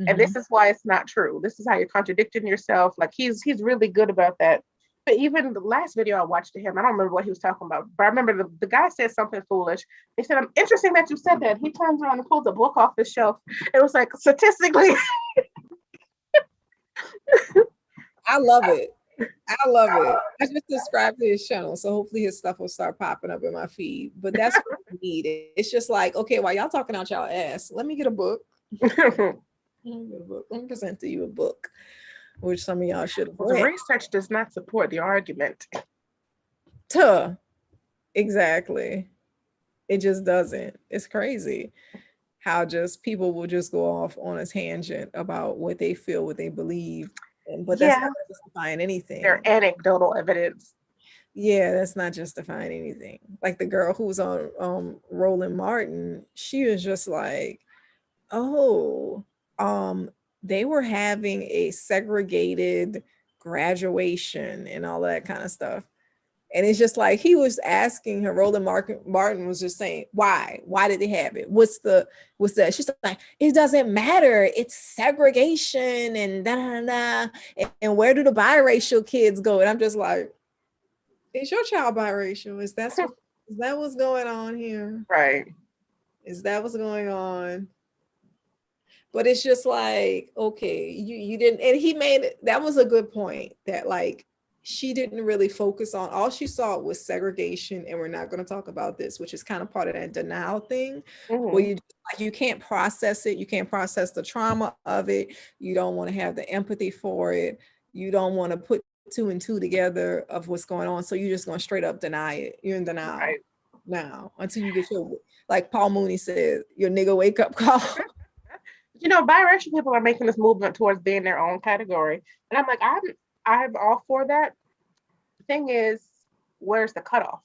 and this is why it's not true. This is how you're contradicting yourself. Like he's really good about that. But even the last video I watched of him, I don't remember what he was talking about, but I remember the guy said something foolish. He said, "I'm interesting that you said that." He turns around and pulls a book off the shelf. It was like statistically. I love it. I love it. I just subscribed to his channel, so hopefully his stuff will start popping up in my feed. But that's what we need. It's just like, okay, while y'all talking out y'all ass, let me get a book. Let me present to you a book, which some of y'all should have Well, the read. research does not support the argument. Tuh. Exactly. It just doesn't. It's crazy how just people will just go off on a tangent about what they feel, what they believe, but that's Yeah, not justifying they're anything. anecdotal evidence. Yeah, that's not justifying anything. Like the girl who's on Roland Martin, she was just like, oh, um, they were having a segregated graduation and all that kind of stuff. And it's just like he was asking her, Martin was just saying, why? Why did they have it? What's that? She's like, it doesn't matter. It's segregation and da da da. And where do the biracial kids go? And I'm just like, is your child biracial? Is that what's going on here? Right. Is that what's going on? But it's just like, okay, you didn't, and he made it, that was a good point that like she didn't really focus on, all she saw was segregation, and we're not going to talk about this, which is kind of part of that denial thing, where you can't process it, you can't process the trauma of it, you don't want to have the empathy for it, you don't want to put two and two together of what's going on, so you're just going to straight up deny it. You're in denial now until you get your, like Paul Mooney said, your nigga wake up call. Biracial people are making this movement towards being their own category, and I'm like, I'm all for that. The thing is, where's the cutoff?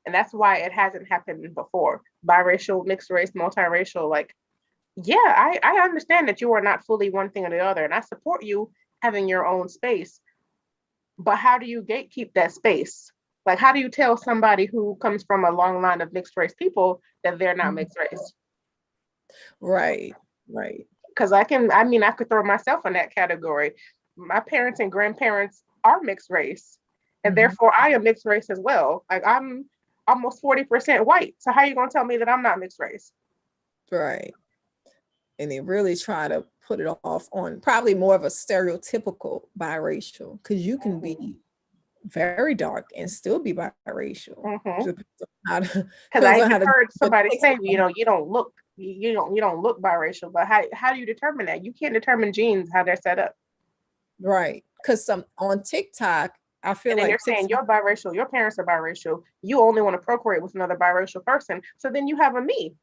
And that's why it hasn't happened before. Biracial, mixed race, multiracial, like, yeah, I understand that you are not fully one thing or the other, and I support you having your own space. But how do you gatekeep that space? Like, how do you tell somebody who comes from a long line of mixed race people that they're not mixed race? Right. Because I could throw myself in that category. My parents and grandparents are mixed race, and therefore I am mixed race as well. Like, I'm almost 40% white. So how are you going to tell me that I'm not mixed race? Right. And they really try to put it off on probably more of a stereotypical biracial, because you can be very dark and still be biracial. Because I heard somebody say, you don't look biracial, but how do you determine that? You can't determine genes, how they're set up. Right. Because on TikTok, I feel like you're saying you're biracial, your parents are biracial, you only want to procreate with another biracial person, so then you have a me.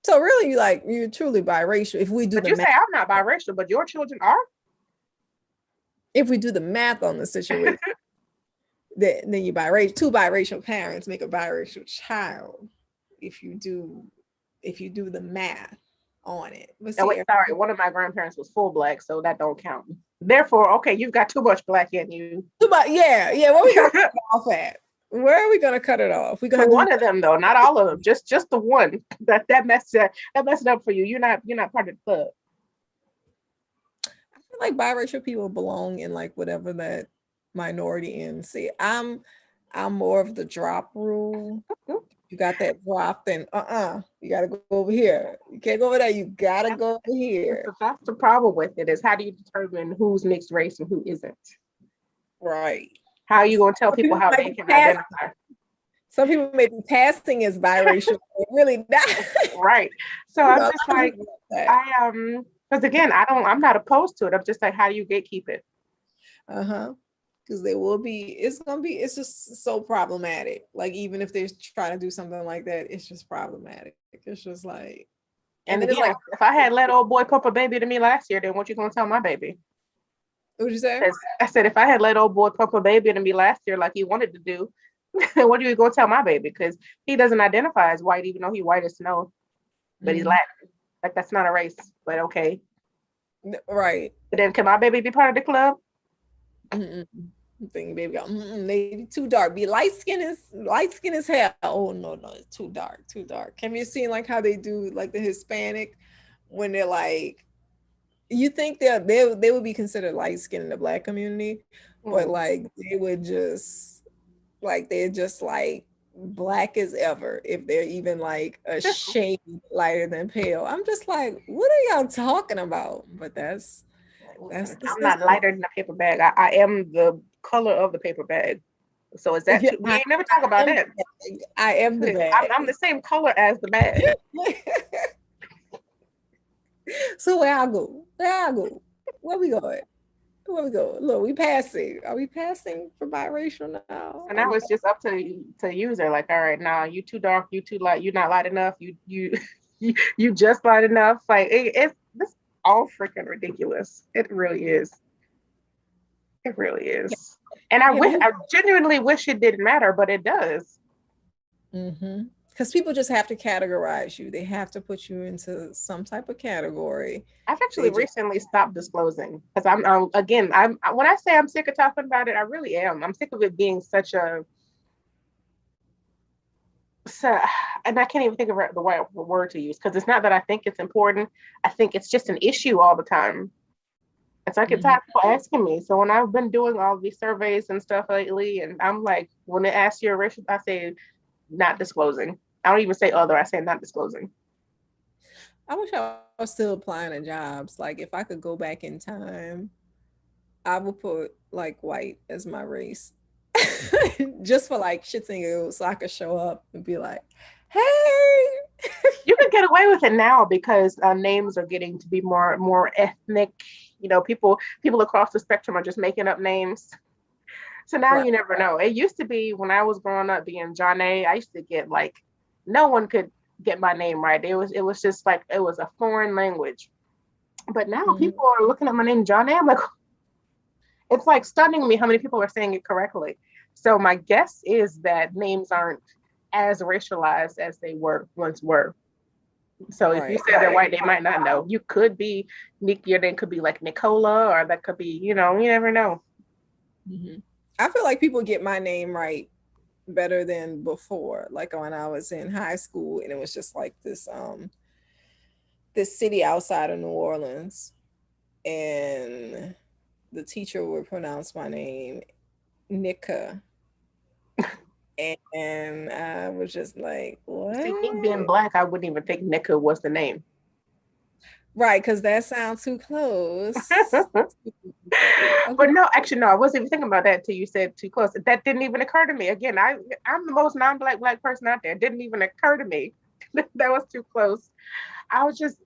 So really, like, you're truly biracial if we do but the you math. Say I'm not biracial, but your children are. If we do the math on the situation, then you biracial. Two biracial parents make a biracial child. If you do the math on it. But see, sorry, one of my grandparents was full black, so that don't count. Therefore, okay, you've got too much black in you. Yeah. Where we gonna cut it off at? Where are we gonna cut it off? We gonna one of them though, not all of them. Just the one that messed it up for you. You're not part of the club. I feel like biracial people belong in like whatever that minority in. See, I'm more of the drop rule. You got that drop, then you gotta go over here. You can't go over there. You gotta go over here. So that's the problem with it, is how do you determine who's mixed race and who isn't? Right. How are you gonna tell people how they can identify? Some people may be passing as biracial, really not. Right. So I'm just like, because again, I'm not opposed to it. I'm just like, how do you gatekeep it? Because it's just so problematic. Like, even if they're trying to do something like that, it's just problematic. It's just like, and then it's like, if I had let old boy pop a baby to me last year, then what you gonna tell my baby? What'd you say? I said, if I had let old boy pop a baby to me last year like he wanted to do, what are you gonna tell my baby? Because he doesn't identify as white, even though he's white as snow, but he's Latin. Like, that's not a race, but okay. Right. But then can my baby be part of the club? Thinking baby, maybe too dark. Be light skin as hell. Oh no, it's too dark. Have you seen like how they do like the Hispanic when they're like, you think they would be considered light skin in the Black community, but like they would just like, they're just like black as ever if they're even like a shade lighter than pale. I'm just like, what are y'all talking about? But that's That's Listen, the I'm not system. lighter than a paper bag. I am the color of the paper bag. So is that Yeah, too? We ain't never talk about am that. the bag. I am the I'm bag. the same color as the bag. So where I go? Where I go? Where we going? Where we go? Look, we passing. Are we passing for biracial now? So Are now we it's just up to user. Like, all right, now you too dark, you too light, you not light enough, you you just light enough. Like it's this all freaking ridiculous. It really is. It really is. And have you I genuinely wish it didn't matter, but it does. because people just have to categorize you. They have to put you into some type of category. I've actually They just recently stopped disclosing because I'm again when I say I'm sick of talking about it, I really am. I'm sick of it being such a so, and I can't even think of the right word to use because it's not that I think it's important. I think it's just an issue all the time. And so I get Mhm. tired of people asking me. So when I've been doing all these surveys and stuff lately, and I'm like, when they ask you a racial, I say not disclosing. I don't even say other. I say not disclosing. I wish I was still applying to jobs. Like if I could go back in time, I would put like white as my race. Just for like shits and giggles, so I could show up and be like, hey. You can get away with it now because names are getting to be more ethnic. You know, people across the spectrum are just making up names. So now Right. you never know. It used to be when I was growing up being John A. I used to get like no one could get my name right. It was just like it was a foreign language. But now Mhm. people are looking at my name John A. I'm like, it's like stunning me how many people are saying it correctly. So my guess is that names aren't as racialized as they once were. So if you Right. say they're white, they might not know. You could be Nick. Your name could be like Nicola, or that could be, you never know. Mhm. I feel like people get my name right better than before. Like when I was in high school and it was just like this city outside of New Orleans and the teacher would pronounce my name Nika. And I was just like, See, me being what? black, I wouldn't even think Nika was the name. Right, because that sounds too close. But Okay. no, actually, no, I wasn't even thinking about that until you said too close. That didn't even occur to me. Again, I'm the most non-black black person out there. It didn't even occur to me that was too close. I was just,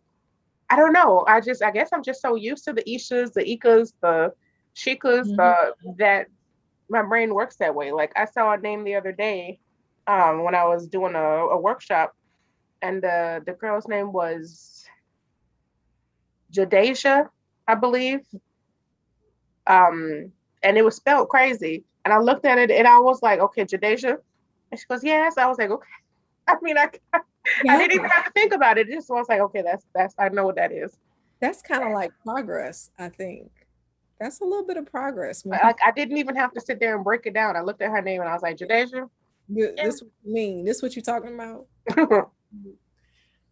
I don't know. I guess I'm just so used to the Ishas, the Ikas, the Shikas, Mhm. that my brain works that way. Like I saw a name the other day, when I was doing a workshop, and the girl's name was Jadeja, I believe. And it was spelled crazy. And I looked at it and I was like, okay, Jadeja. And she goes, yes. I was like, okay. I mean, I Yeah, didn't even have to think about it. It just was like, okay, that's I know what that is. that's kind of like progress, I think. That's a little bit of progress when But like people I didn't even have to sit there and break it down. I looked at her name and I was like, Jadeja? this what you mean. This what you talking about? Yeah.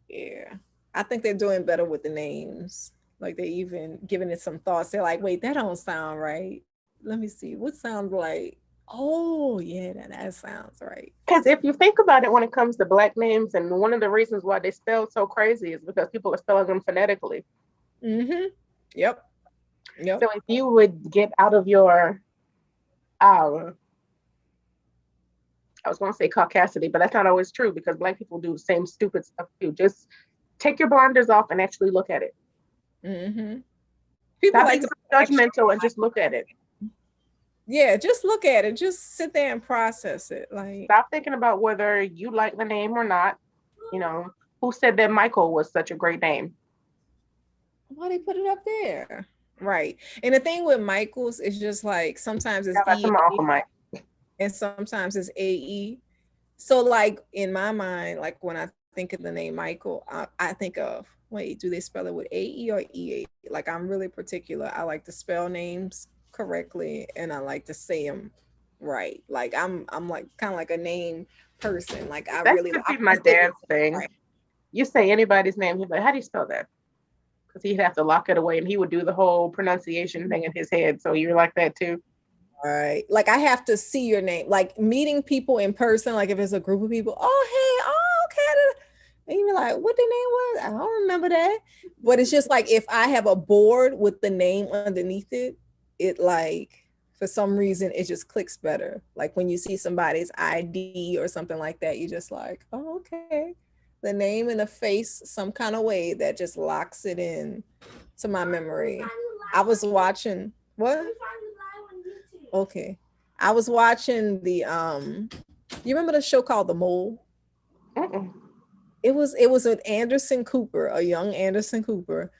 Yeah. I think they're doing better with the names. Like they even giving it some thoughts. They're like, wait, that don't sound right. Let me see. What sounds like? Oh, yeah, that sounds right. Because if you think about it when it comes to black names, and one of the reasons why they spelled so crazy is because people are spelling them phonetically. Mm-hmm. Yep. So Yep. if you would get out of your um I was going to say caucasity, but that's not always true because black people do the same stupid stuff too. Just take your blinders off and actually look at it. Mm-hmm. People Stop like being to so extra. judgmental and just look at it. Yeah, just look at it. Just sit there and process it. Like, Stop thinking about whether you like the name or not. You know, who said that Michael was such a great name? why they put it up there? Right. And the thing with Michaels is just like sometimes it's Shout out to my EA Uncle Mike. and sometimes it's AE. So like in my mind, like when I think of the name Michael, I think of, wait, do they spell it with AE or EA? Like I'm really particular. I like to spell names correctly and I like to say them right. Like I'm like kind of like a name person. Like That could I be my want to say it dad's thing. right. You say anybody's name, he's like, how do you spell that? Because he'd have to lock it away and he would do the whole pronunciation thing in his head. So you're like that too. Right. Like I have to see your name. Like meeting people in person, like if it's a group of people, oh hey, oh okay. And you be like, what the name was? I don't remember that. But it's just like if I have a board with the name underneath it, it like for some reason it just clicks better. Like when you see somebody's ID or something like that, you just like, oh, okay. The name and the face, some kind of way that just locks it in to my memory. I was watching what? Okay. I was watching the you remember the show called The Mole? Mm-mm. It was with Anderson Cooper, a young Anderson Cooper,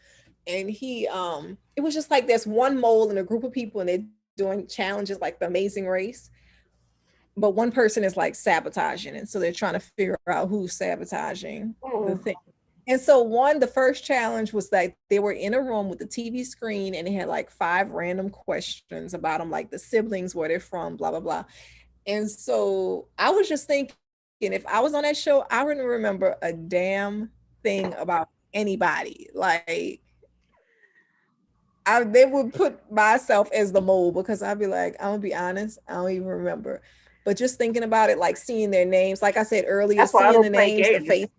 and he it was just like there's one mole in a group of people and they're doing challenges like the Amazing Race, but one person is like sabotaging, and so they're trying to figure out who's sabotaging the thing. And so the first challenge was like they were in a room with the TV screen and they had like 5 random questions about them, like the siblings, where they're from, blah blah blah. And so I was just thinking, if I was on that show, I wouldn't remember a damn thing about anybody. Like they would put myself as the mole because I'd be like, I'm gonna be honest, I don't even remember. But just thinking about it, like seeing their names, like I said earlier, That's why I seeing the don't play names, the games. face.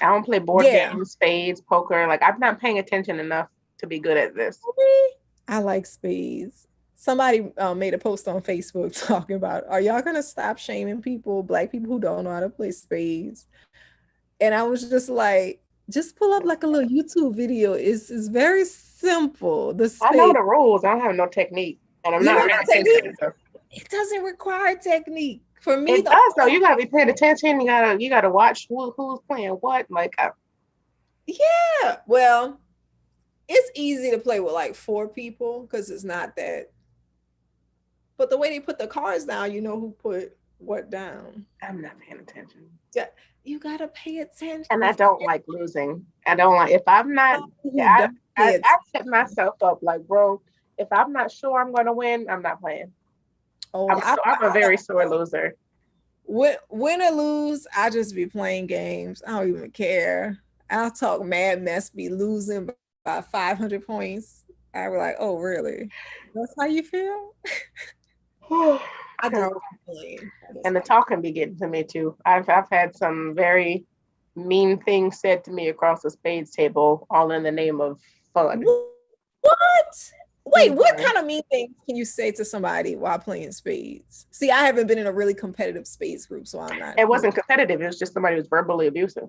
I don't play board Yeah. games, spades, poker. Like I'm not paying attention enough to be good at this. I like spades. Somebody made a post on Facebook talking about, are y'all gonna stop shaming people, Black people who don't know how to play spades? And I was just like, just pull up like a little YouTube video. It's very simple. The I know spade. the rules. I don't have no technique, and I'm You not don't paying have attention. technique? So. It doesn't require technique. For me, It does though. You gotta be paying attention. You gotta watch who's playing what. Like yeah. Well, it's easy to play with like 4 people because it's not that. But the way they put the cards down, you know who put what down. I'm not paying attention. Yeah, you gotta pay attention. And I don't like losing. I don't like if I'm not. I set myself up like, bro. If I'm not sure I'm gonna win, I'm not playing. Oh, I'm a very sore loser. Win or lose, I just be playing games. I don't even care. I'll talk mad mess, be losing by 500 points. I be like, oh, really? That's how you feel? I don't complain. And the talking be getting to me too. I've had some very mean things said to me across the spades table, all in the name of fun. What? Wait, what kind of mean things can you say to somebody while playing spades? See, I haven't been in a really competitive spades group, so I'm not. It wasn't competitive. It was just somebody who was verbally abusive.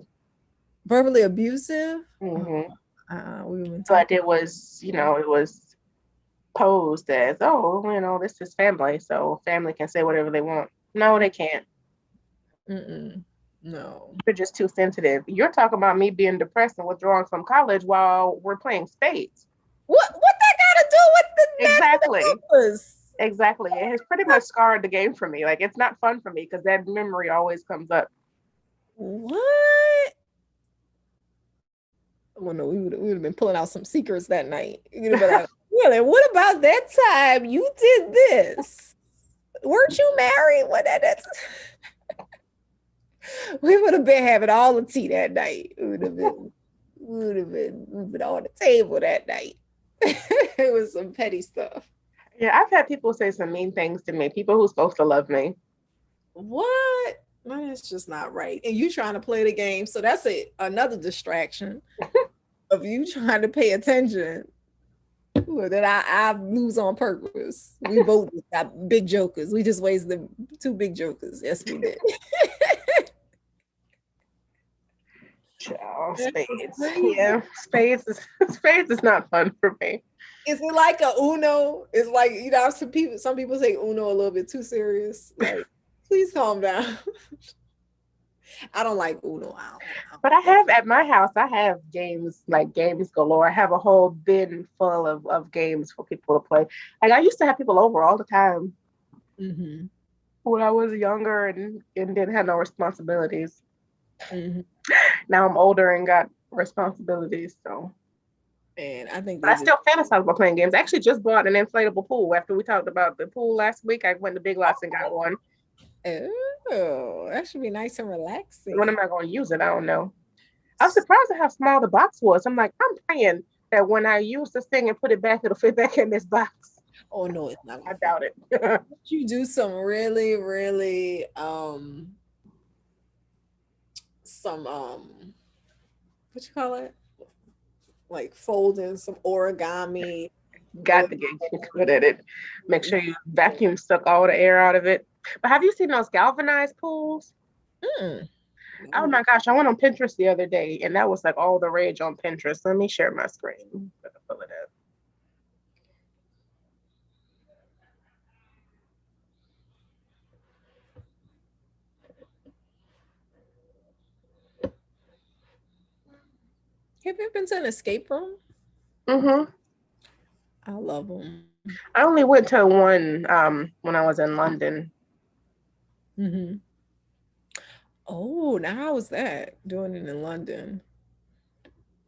Verbally abusive? Mm-hmm. But it was, it was posed as, oh, this is family, so family can say whatever they want. No, they can't. No. You're just too sensitive. You're talking about me being depressed and withdrawing from college while we're playing spades. What that got to do with the Exactly. It has pretty much scarred the game for me. Like it's not fun for me because that memory always comes up. What? Oh no, we would have been pulling out some secrets that night. You'd have been like, really? What about that time you did this? Weren't you married? What that's we would have been having all the tea that night. We would have been on the table that night. It was some petty stuff. Yeah, I've had people say some mean things to me. People who's supposed to love me. What? That's just not right. And you trying to play the game, so that's another distraction of you trying to pay attention. That I lose on purpose. We both got big jokers. We just wasted 2 big jokers. Yes, we did. Spades. Yeah, spades is not fun for me. Is it like a Uno? It's like, some people say Uno a little bit too serious. Like, please calm down. I don't like Uno. But I have at my house, I have games galore. I have a whole bin full of games for people to play. Like I used to have people over all the time when I was younger and didn't have no responsibilities. Now I'm older and got responsibilities, so. And I think. But I still fantasize about playing games. I actually just bought an inflatable pool after we talked about the pool last week. I went to Big Lots and got one. Oh, that should be nice and relaxing. When am I going to use it? I don't know. I was surprised at how small the box was. I'm like, I'm praying that when I use this thing and put it back, it'll fit back in this box. Oh no, it's not. I doubt it. You do some really, really some what you call it? Like folding some origami. Got to get good at it. Make sure you vacuum suck all the air out of it. But have you seen those galvanized pools? Mm. Oh my gosh, I went on Pinterest the other day and that was like all the rage on Pinterest. Let me share my screen. Pull it up. Have you been to an escape room? Mm-hmm. I love them. I only went to one when I was in London. Mm-hmm. Oh, now how was that doing it in London?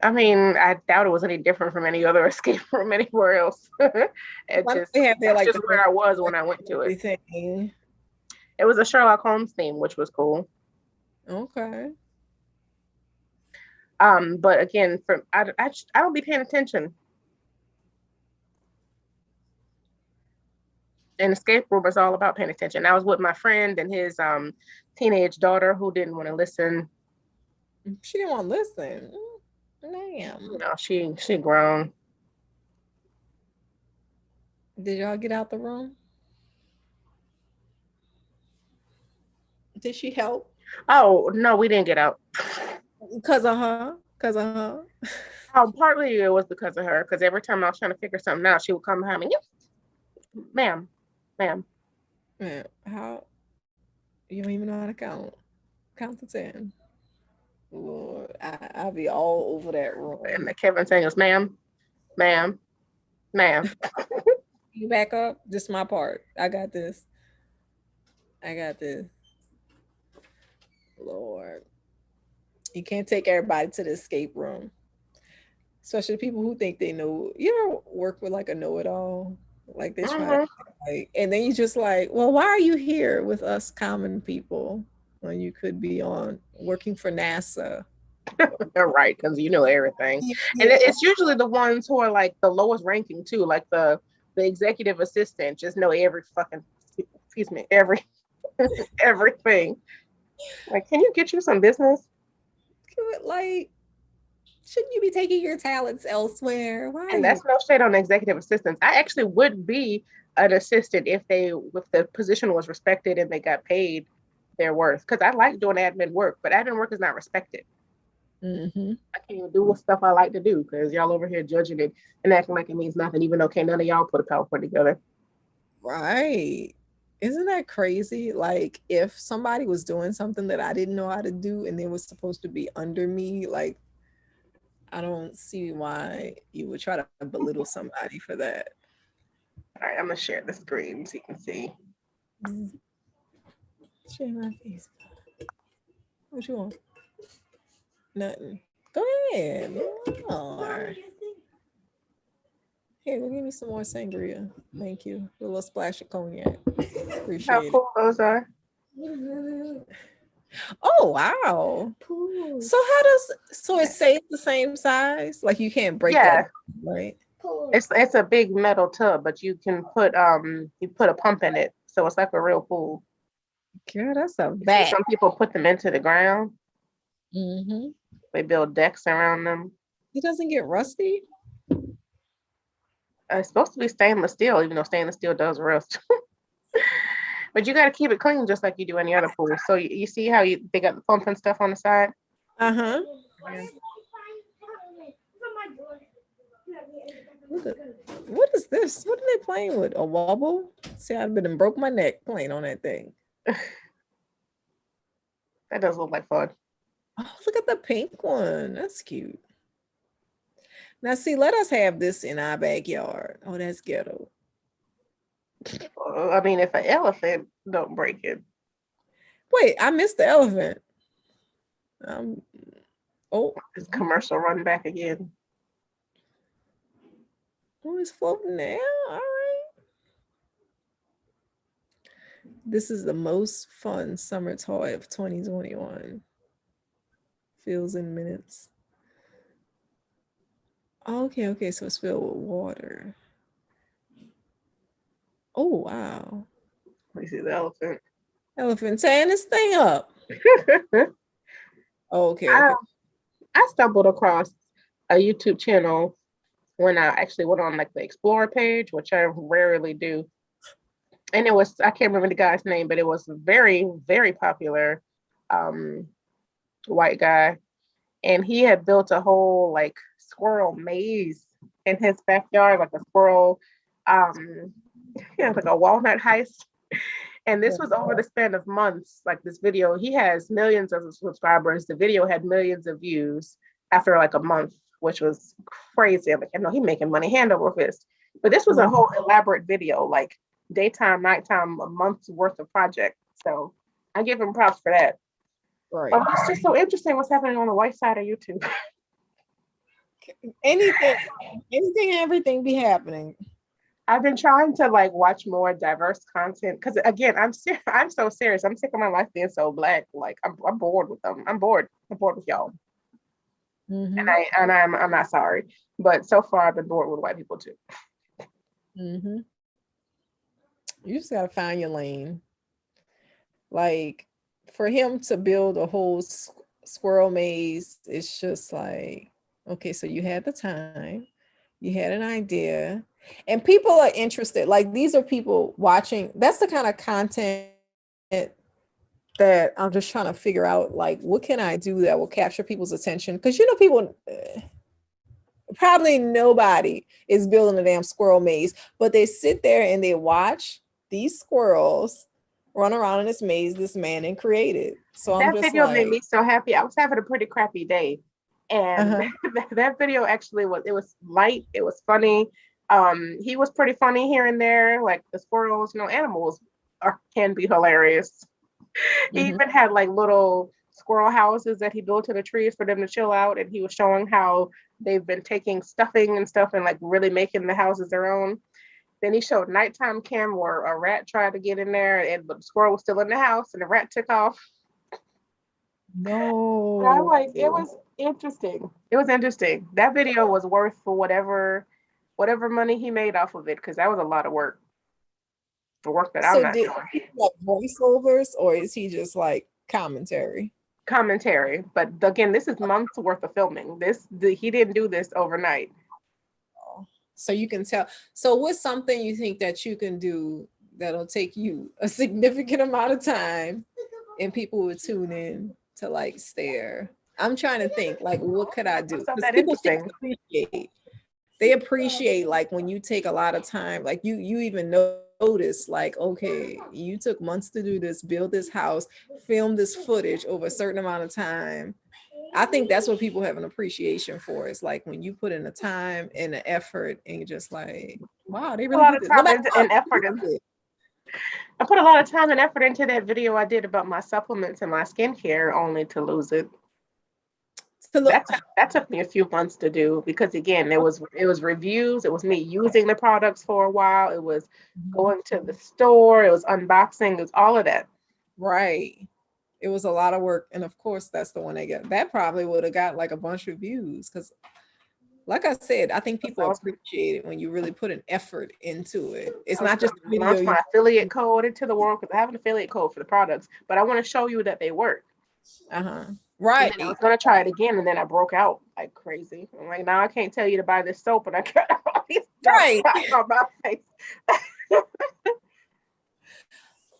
I mean, I doubt it was any different from any other escape room anywhere else. It I know just they have their that's like just the where I was when I went to it. everything. It was a Sherlock Holmes theme, which was cool. Okay. But again, I don't be paying attention. An escape room is all about paying attention. I was with my friend and his teenage daughter who didn't want to listen. She didn't want to listen. Damn. You know, she grown. Did y'all get out the room? Did she help? Oh no, we didn't get out. Cause of her. Cause of her. Oh, partly it was because of her. Because every time I was trying to figure something out, she would come behind me. Yep, ma'am, ma'am. Man, how you don't even know how to count. Count to 10. Lord, I'll be all over that And room. the Kevin saying is, ma'am, ma'am, ma'am. You back up? This my part. I got this. I got this. Lord. You can't take everybody to the escape room. Especially people who think they know. You ever work with like a know-it-all? Like they try to Mm-hmm. like, and then you just like, well, why are you here with us common people when you could be on working for NASA? Right, because you know everything, and Yeah. it's usually the ones who are like the lowest ranking too, like the executive assistant, just know every fucking, excuse me, every everything. Like, can you get you some business? Like, shouldn't you be taking your talents elsewhere? Why are And you? that's no shade on executive assistants. I actually would be an assistant if the position was respected and they got paid their worth. Because I like doing admin work, but admin work is not respected. Mm-hmm. I can't even do what stuff I like to do because y'all over here judging it and acting like it means nothing, even though okay, none of y'all put a PowerPoint together. Right. Isn't that crazy? Like, if somebody was doing something that I didn't know how to do and they was supposed to be under me, like, I don't see why you would try to belittle somebody for that. All right, I'm gonna share the screen so you can see. Share my face. What you want? Nothing. Go ahead. More. Here, go give me some more sangria. Thank you. A little splash of cognac. How Appreciate it. cool those are. Oh wow. So how does so it stays the same size? Like you can't break that, Yeah, right? it's a big metal tub, but you put a pump in it, so it's like a real pool. Girl, that's a You see, bat. some people put them into the ground. Mm-hmm. They build decks around them. It doesn't get rusty. It's supposed to be stainless steel, even though stainless steel does rust. But you got to keep it clean just like you do any other pool. So you see how they got the pump and stuff on the side? Uh-huh. Yeah. What is this? What are they playing with? A wobble? See, I've been and broke my neck playing on that thing. That does look like fun. Oh, look at the pink one. That's cute. Now, see, let us have this in our backyard. Oh, that's ghetto. I mean, if an elephant don't break it. Wait, I missed the elephant. Um, oh, This commercial run back again. oh, it's floating now. All right. This is the most fun summer toy of 2021. Feels in minutes. Okay, okay, so it's filled with water. Oh, wow. We see the elephant. Elephant tearing this thing up. Oh, okay, I, okay. I stumbled across a YouTube channel when I actually went on like the Explorer page, which I rarely do. And it was, I can't remember the guy's name, but it was very, very popular um, white guy. And he had built a whole like squirrel maze in his backyard, like a squirrel, um, like a walnut heist. And this was over the span of months. Like this video, he has millions of subscribers. The video had millions of views after like a month, which was crazy. I'm like, I know he's making money hand over fist. But this was a whole elaborate video, like daytime, nighttime, a month's worth of project. So I give him props for that. Right. But it's just so interesting what's happening on the white side of YouTube. Anything, anything, everything be happening. I've been trying to like watch more diverse content because again, I'm so serious. I'm sick of my life being so black. Like I'm bored with them. I'm bored. I'm bored with y'all. Mm-hmm. I'm not sorry, but so far I've been bored with white people too. Mm-hmm. You just gotta find your lane. Like for him to build a whole squirrel maze, it's just like, okay, so you had the time, you had an idea, and people are interested. Like these are people watching. That's the kind of content that I'm just trying to figure out. Like, what can I do that will capture people's attention? Because you know, people. Probably nobody is building a damn squirrel maze, but they sit there and they watch these squirrels run around in this maze this man and created. So I'm That just video made like, me so happy. I was having a pretty crappy day, and uh-huh. that video actually was, it was light. It was funny. He was pretty funny here and there. Like the squirrels, you know, animals can be hilarious. He Mm-hmm. even had like little squirrel houses that he built in the trees for them to chill out, and he was showing how they've been taking stuffing and stuff and like really making the houses their own. Then he showed nighttime cam where a rat tried to get in there, and but the squirrel was still in the house, and the rat took off. And I'm No. like, it was interesting. It was interesting. That video was worth for whatever money he made off of it, because that was a lot of work. The work that I'm So not did doing. he like voiceovers or is he just like commentary? Commentary, but again, this is months worth of filming. He didn't do this overnight. So you can tell. So what's something you think that you can do that'll take you a significant amount of time and people would tune in to like stare? I'm trying to think like what could I do? What's up Because that people think interesting? they appreciate like when you take a lot of time, like you even notice like, okay, you took months to do this, build this house, film this footage over a certain amount of time. I think that's what people have an appreciation for. It's like when you put in the time and the effort and you're just like, wow, they A really lot did of this. No time matter and what, effort. I put a lot of time and effort into that video I did about my supplements and my skincare, only to lose it. to look. That took me a few months to do because again, it was reviews, it was me using the products for a while, it was going to the store, it was unboxing, it was all of that. Right. It was a lot of work. And of course, that's the one they get. That probably would have got like a bunch of views because like I said, I think people So appreciate it when you really put an effort into it. It's I was not going just a to video launch you. my affiliate code into the world because I have an affiliate code for the products, but I want to show you that they work. Uh-huh. And Right. then I was going to try it again, and then I broke out like crazy. I'm like, now I can't tell you to buy this soap, and I got all these dark Right. spots on my face.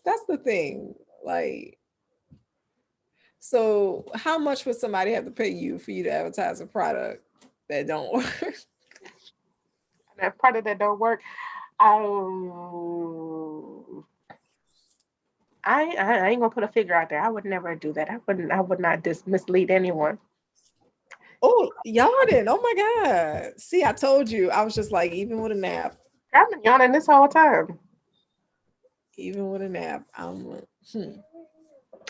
That's the thing. Like, so how much would somebody have to pay you for you to advertise a product that don't work? That product that don't work. Um, I ain't gonna put a figure out there. I would never do that. I would not mislead anyone. Oh, y'all didn't. Oh my God. See, I told you. I was just like, even with a nap, I've been yawning this whole time. even with a nap, I'm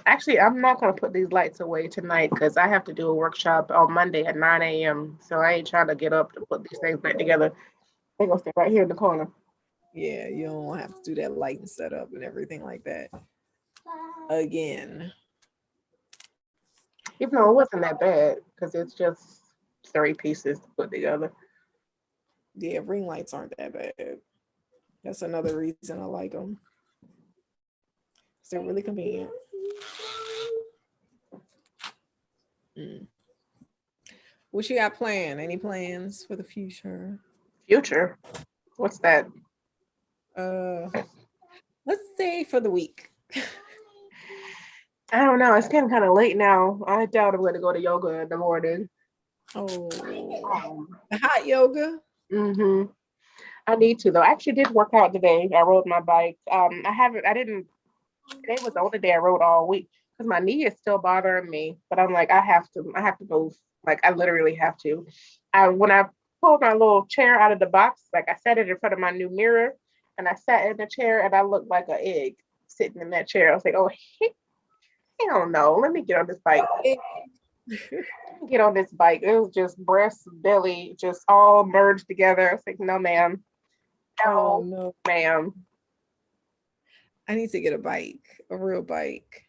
Actually, I'm not gonna put these lights away tonight because I have to do a workshop on Monday at 9 a.m. So I ain't trying to get up to put these things back together. They're gonna stay right here in the corner. yeah, you don't have to do that lighting setup and everything like that again. Even though it wasn't that bad because it's just 3 pieces to put together. Yeah, ring lights aren't that bad. That's another reason I like them. They're really convenient. Mm. What you got planned? Any plans for the future? Future. What's that? Uh, let's say for the week. I don't know. It's getting kind of late now. I doubt I'm going to go to yoga in the morning. Oh, Um, the hot yoga. hmm I need to though. I actually did work out today. I rode my bike. I didn't. Today was the only day I rode all week because my knee is still bothering me. But I'm like, I have to move. Like I literally have to. When I pulled my little chair out of the box, like I sat it in front of my new mirror, and I sat in the chair and I looked like an egg sitting in that chair. I was like, oh hell no, let me get on this bike. Get on this bike. It was just breast, belly, just all merged together. I was like, no, ma'am. Oh No, no, ma'am. I need to get a bike, a real bike.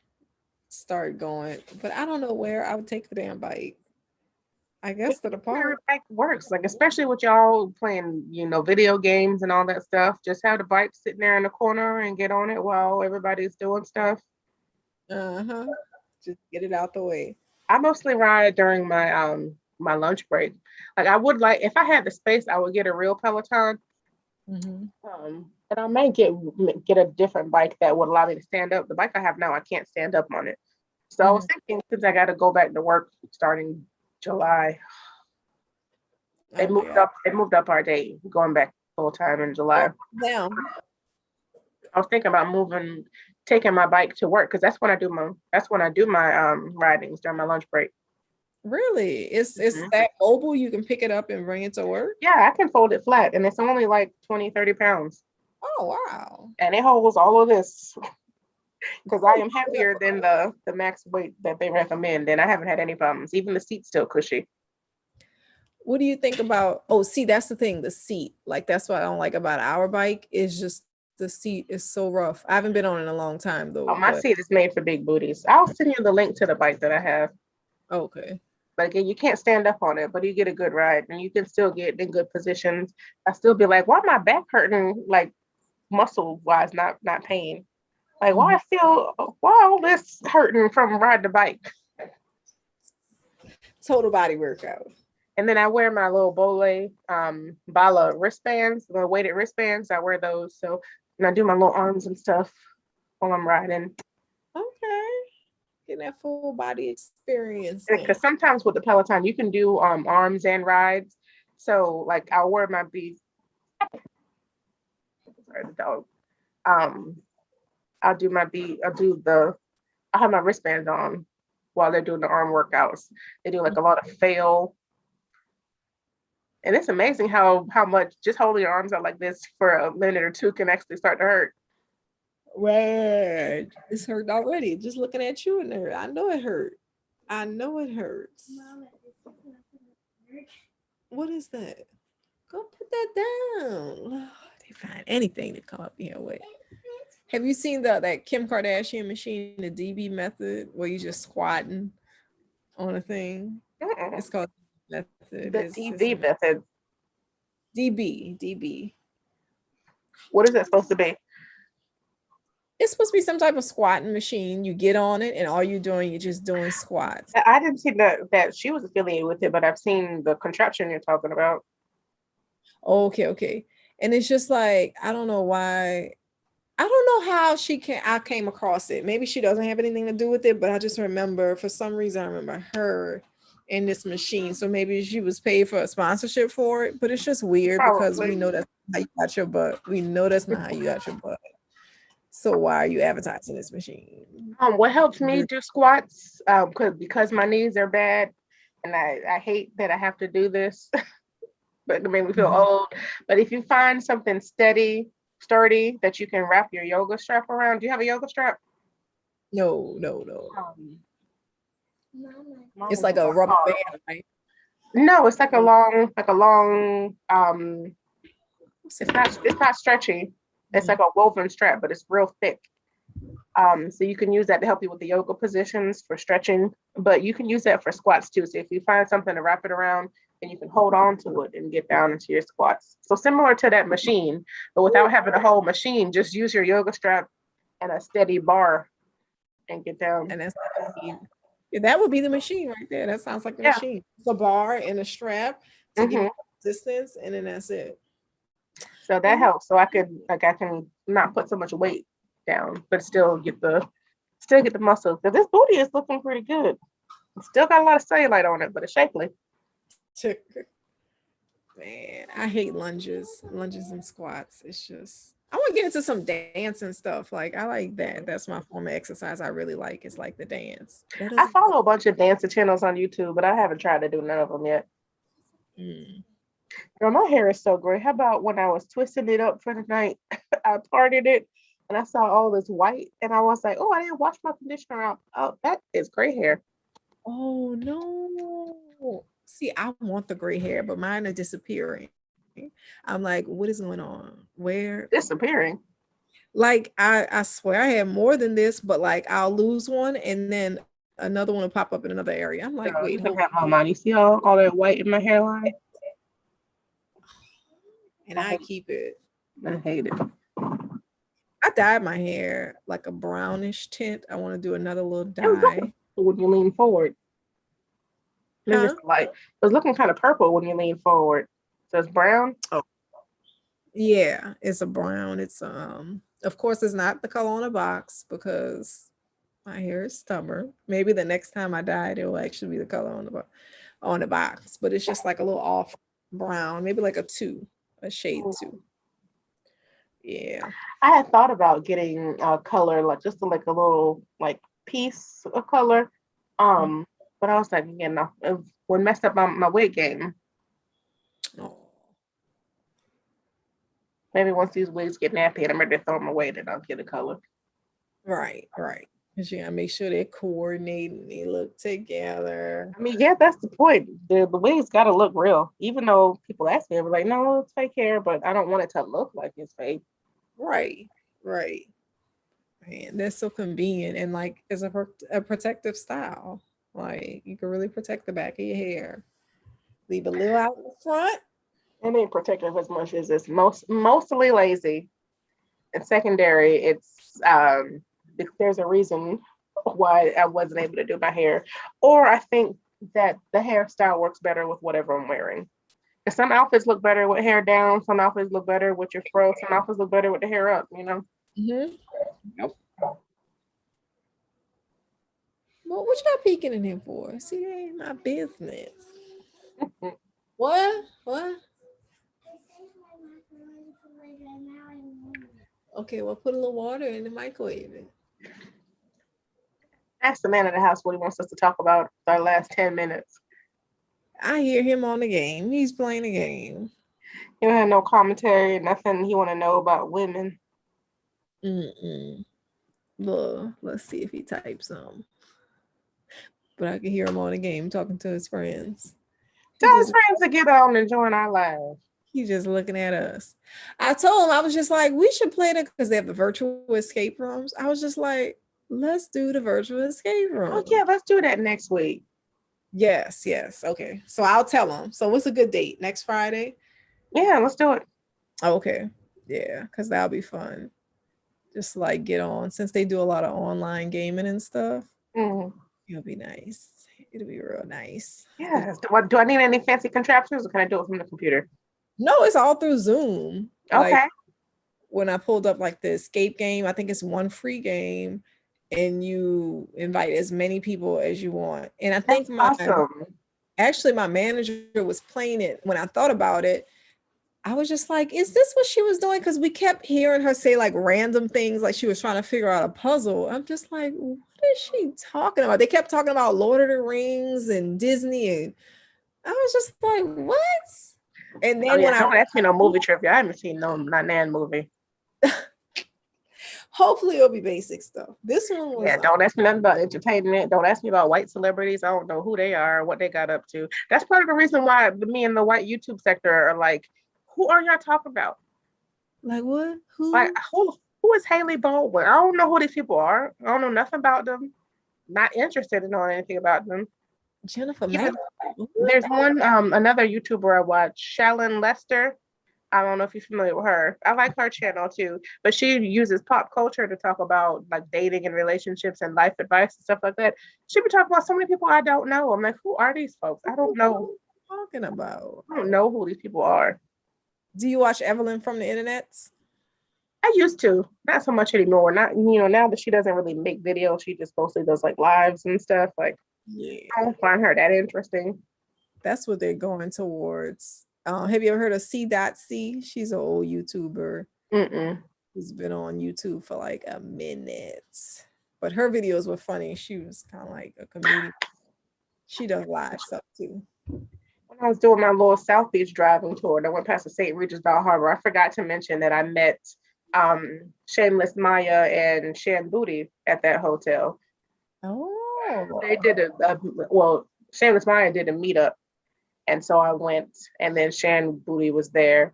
Start going, but I don't know where I would take the damn bike. I guess to the Every park. bike works, like especially with y'all playing, video games and all that stuff. Just have the bike sitting there in the corner and get on it while everybody's doing stuff. Uh huh. Just get it out the way. I mostly ride during my lunch break. Like I would like if I had the space, I would get a real Peloton. Hmm. And I may get a different bike that would allow me to stand up. The bike I have now, I can't stand up on it. So I was Hmm. thinking since I got to go back to work starting July, Oh my god. They moved up our date, going back full time in Oh, July. damn. I was thinking about taking my bike to work because that's when I do my ridings during my lunch break. Really? It's Mhm. that mobile? You can pick it up and bring it to work? Yeah, I can fold it flat and it's only like 20-30 pounds. Oh wow. And it holds all of this because I am heavier than the max weight that they recommend, and I haven't had any problems. Even the seat's still cushy. What do you think about? Oh, see, that's the thing, the seat. Like that's what I don't like about our bike is just the seat is so rough. I haven't been on it in a long time Oh, though, my but seat is made for big booties. I'll send you the link to the bike that I have. okay. But again, you can't stand up on it, but you get a good ride and you can still get in good positions. I still be like, why my back hurting like muscle wise, not pain. Like Mhm. why all this hurting from riding the bike? Total body workout. And then I wear my little Bala wristbands, the weighted wristbands. I wear those. So and I do my little arms and stuff while I'm riding. Okay. Getting that full body experience in. Because sometimes with the Peloton, you can do arms and rides. So like I'll wear my be sorry, the dog. Um, I'll have my wristbands on while they're doing the arm workouts. They do like a lot of fail. And it's amazing how much just holding your arms out like this for a minute or two can actually start to hurt. Right. It's hurt already. Just looking at you in there. I know it hurt. I know it hurts. What is that? Go put that down. They find anything to come up here with. Have you seen that Kim Kardashian machine, the DB method, where you just squatting on a thing? Mm-mm. It's called method. The It's DV method. DB. What is that supposed to be? It's supposed to be some type of squatting machine. You get on it, and all you're doing, you're just doing squats. I didn't see that she was affiliated with it, but I've seen the contraption you're talking about. Okay. And it's just like I don't know why. I don't know how I came across it. Maybe she doesn't have anything to do with it, but I just remember for some reason I remember her in this machine. So maybe she was paid for a sponsorship for it, but it's just weird because we Probably. know that's not how you got your butt. We know that's not how you got your butt. So why are you advertising this machine? What helps me do squats, because my knees are bad, and I hate that I have to do this, but it made me feel Mhm. old. But if you find something sturdy that you can wrap your yoga strap around, do you have a yoga strap? No. Um, It's like a rubber band, right? No, it's like a long. What's it called? It's not stretchy. It's Mhm. like a woven strap, but it's real thick. So you can use that to help you with the yoga positions for stretching, but you can use that for squats too. So if you find something to wrap it around, then you can hold on to it and get down into your squats. So similar to that machine, but without having a whole machine, just use your yoga strap and a steady bar and get down. And that's Yeah, that would be the machine right there. That sounds like the Yeah. machine. It's a bar and a strap to give Hmm. you resistance, and then that's it. So that Oh, helps. So I can not put so much weight down, but still get the muscle. Because this booty is looking pretty good. It's still got a lot of cellulite on it, but it's shapely. man, I hate lunges and squats. It's just I want to get into some dance and stuff. Like I like that. That's my form of exercise. I really like. It's like the dance. That I doesn't. follow a bunch of dancing channels on YouTube, but I haven't tried to do none of them yet. Mm. Girl, my hair is so great. How about when I was twisting it up for the night, I parted it and I saw all this white and I was like, oh, I didn't wash my conditioner out. Oh, that is gray hair. Oh no. See, I want the gray hair, but mine are disappearing. I'm like, what is going on? Where? Disappearing. Like I swear I had more than this, but like I'll lose one and then another one will pop up in another area. I'm like, wait, Girl, hold. you can have my money. See all that white in my hairline? And I I hate keep it. I hate it. I dyed my hair like a brownish tint. I want to do another little It was dye. looking purple when you lean forward. Maybe Huh? it's the light. It was looking kind of purple when you lean forward. So it's brown. Oh, yeah, it's a brown. It's of course it's not the color on the box because my hair is stubborn. Maybe the next time I dye it, it will actually be the color on the box. But it's just like a little off brown, maybe like a shade two. Yeah. I had thought about getting color, like just like a little like piece of color. But I was like, no, it would mess up my wig game. Oh, Maybe once these wigs get nappy and I'm ready to throw them away, then I'll get a color. right, right. Because you gotta make sure they're coordinating, they look together. I mean, yeah, that's the point. The wigs got to look real, even though people ask me, I'm like, no, it's fake hair, but I don't want it to look like it's fake. Right, right. Man, that's so convenient and like it's a protective style. Like you can really protect the back of your hair. Leave a little out in the front. It ain't protective as much as it's mostly lazy. And secondary, it's there's a reason why I wasn't able to do my hair, or I think that the hairstyle works better with whatever I'm wearing. And some outfits look better with hair down, some outfits look better with your fro, some outfits look better with the hair up. Mm-hmm. Yep. Well, what y'all peeking in here for? See, that ain't my business. What? What? Okay, well, put a little water in the microwave. Ask the man of the house what he wants us to talk about for our last 10 minutes. I hear him on the game. He's playing the game. He don't have no commentary, nothing he want to know about women. Mm-mm. Well, let's see if he types some. But I can hear him on the game talking to his friends. Tell his friends to get on and join our live. He's just looking at us. I told him, I was just like, we should play it because they have the virtual escape rooms. I was just like, let's do the virtual escape room. Oh, yeah, let's do that next week. Yes, yes. Okay. So I'll tell him. So what's a good date? Next Friday? Yeah, let's do it. Okay. Yeah, because that'll be fun. Just like get on since they do a lot of online gaming and stuff. Mm. It'll be nice. It'll be real nice. Yeah. Do I need any fancy contraptions or can I do it from the computer? No, it's all through Zoom. Okay. Like when I pulled up like the escape game, I think it's one free game and you invite as many people as you want. And I think awesome. Actually my manager was playing it when I thought about it. I was just like, is this what she was doing? Because we kept hearing her say like random things, like she was trying to figure out a puzzle. I'm just like, what is she talking about? They kept talking about Lord of the Rings and Disney. And I was just like, what? And then when don't ask me no movie trivia. I haven't seen no not Nan movie. Hopefully it'll be basic stuff. This one was don't ask me nothing about entertainment. Don't ask me about white celebrities. I don't know who they are, what they got up to. That's part of the reason why me and the white YouTube sector are like, who are y'all talking about? Like what? Who? Like who is Haley Baldwin? I don't know who these people are. I don't know nothing about them. Not interested in knowing anything about them. Jennifer Mack. There's one another YouTuber I watch, Shallon Lester. I don't know if you're familiar with her. I like her channel too, but she uses pop culture to talk about like dating and relationships and life advice and stuff like that. She be talking about so many people I don't know. I'm like, who are these folks? I don't know. Talking about. I don't know who these people are. Do you watch Evelyn from the internet? I used to, not so much anymore. Not, now that she doesn't really make videos, she just mostly does like lives and stuff. Like, Yeah, I don't find her that interesting. that's what they're going towards. Have you ever heard of C.C? She's an old YouTuber. Mm-mm. Who's been on YouTube for like a minute. But her videos were funny. She was kind of like a comedian. She does live stuff too. When I was doing my little South Beach driving tour, and I went past the St. Regis Bell Harbor, I forgot to mention that I met Shameless Maya and Shan Booty at that hotel. Oh, They did well, Shameless Maya did a meetup. And so I went, and then Shan Booty was there.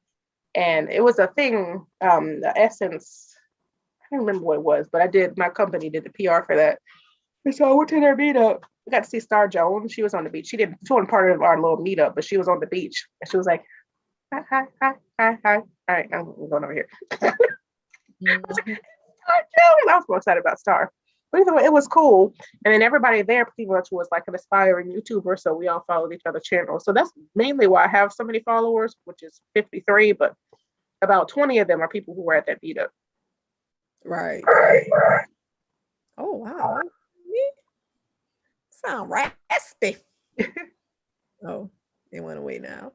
And it was a thing, the Essence, I don't remember what it was, but my company did the PR for that. And so I went to their meetup. I got to see Star Jones. She was on the beach. She wasn't part of our little meetup, but she was on the beach. And she was like, hi, hi, hi, hi, hi. All right, I'm going over here. I was like, Star Jones. I was so excited about Star. But either way, it was cool. And then everybody there pretty much was like an aspiring YouTuber. So we all followed each other's channels. So that's mainly why I have so many followers, which is 53, but about 20 of them are people who were at that meetup. right. Oh wow. Sound raspy. Oh, they went away now.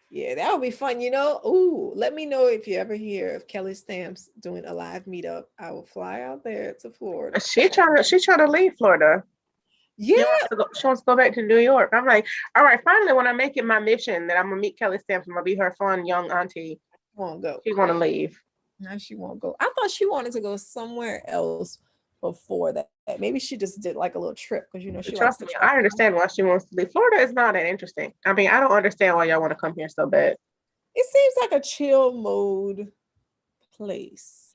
Yeah, that would be fun. Ooh, let me know if you ever hear of Kelly Stamps doing a live meetup. I will fly out there to Florida. She trying to leave Florida. Yeah. She wants to go back to New York. I'm like, all right, finally, when I make it my mission that I'm gonna meet Kelly Stamps, I'm gonna be her fun young auntie. Won't go. She's gonna leave. No, she won't go. I thought she wanted to go somewhere else before that. Maybe she just did like a little trip because she Trust me, I understand why she wants to leave. Florida is not that interesting. I mean, I don't understand why y'all want to come here so bad. It seems like a chill mode place.